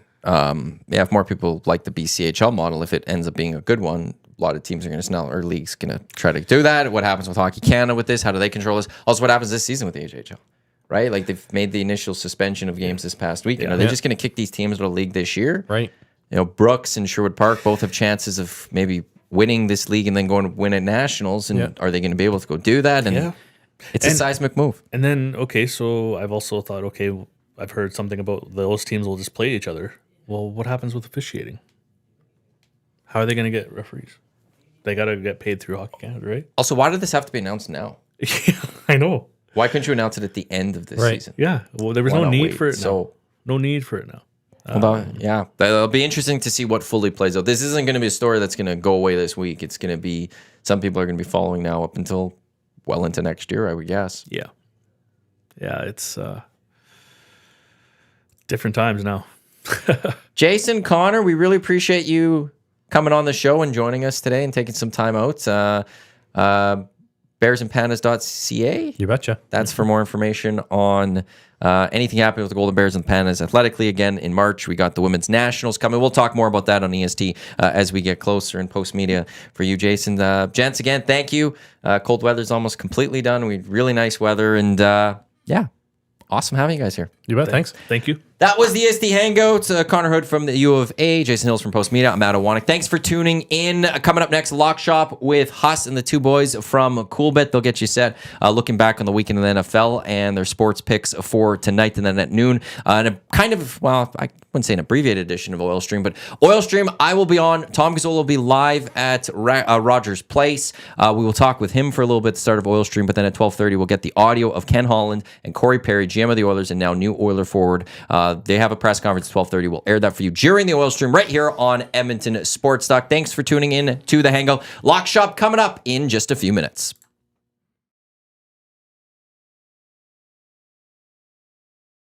If more people like the BCHL model, if it ends up being a good one, a lot of teams are going to or leagues going to try to do that. What happens with Hockey Canada with this? How do they control this? Also, what happens this season with the AJHL? Right? Like they've made the initial suspension of games this past week. Are they just going to kick these teams out of the league this year? Right. Brooks and Sherwood Park both have chances of maybe winning this league and then going to win at nationals. And are they going to be able to go do that? And it's a seismic move. And then, so I've also thought, I've heard something about those teams will just play each other. Well, what happens with officiating? How are they going to get referees? They got to get paid through Hockey Canada, right? Also, why did this have to be announced now? I know. Why couldn't you announce it at the end of this season? Yeah. Well, there was Why no not need wait? for it now. So- No need for it now. That'll be interesting to see what fully plays out. This isn't going to be a story that's going to go away this week. It's going to be, some people are going to be following now up until well into next year, I would guess. Yeah. Yeah, it's different times now. Jason, Connor, we really appreciate you coming on the show and joining us today and taking some time out. Bearsandpandas.ca. You betcha. That's for more information on anything happening with the Golden Bears and Pandas athletically. Again, in March, we got the Women's Nationals coming. We'll talk more about that on EST as we get closer in Postmedia for you, Jason. Gents, again, thank you. Cold weather's almost completely done. We had really nice weather, and awesome having you guys here. You bet. Thanks. Thank you. That was the EST Hangout. Connor Hood from the U of A, Jason Hills from Postmedia. I'm Matt Iwanyk. Thanks for tuning in. Coming up next, Lock Shop with Huss and the two boys from Coolbet. They'll get you set. Looking back on the weekend in the NFL and their sports picks for tonight and then at noon. And a kind of, well, I wouldn't say an abbreviated edition of Oil Stream, but Oil Stream, I will be on. Tom Gazzola will be live at Rogers Place. We will talk with him for a little bit at the start of Oil Stream, but then at 12:30, we'll get the audio of Ken Holland and Cory Perry, GM of the Oilers and now new Oiler forward. They have a press conference at 12:30. We'll air that for you during the Oil Stream right here on Edmonton Sports Talk. Thanks for tuning in to the Hangout. Lock Shop coming up in just a few minutes.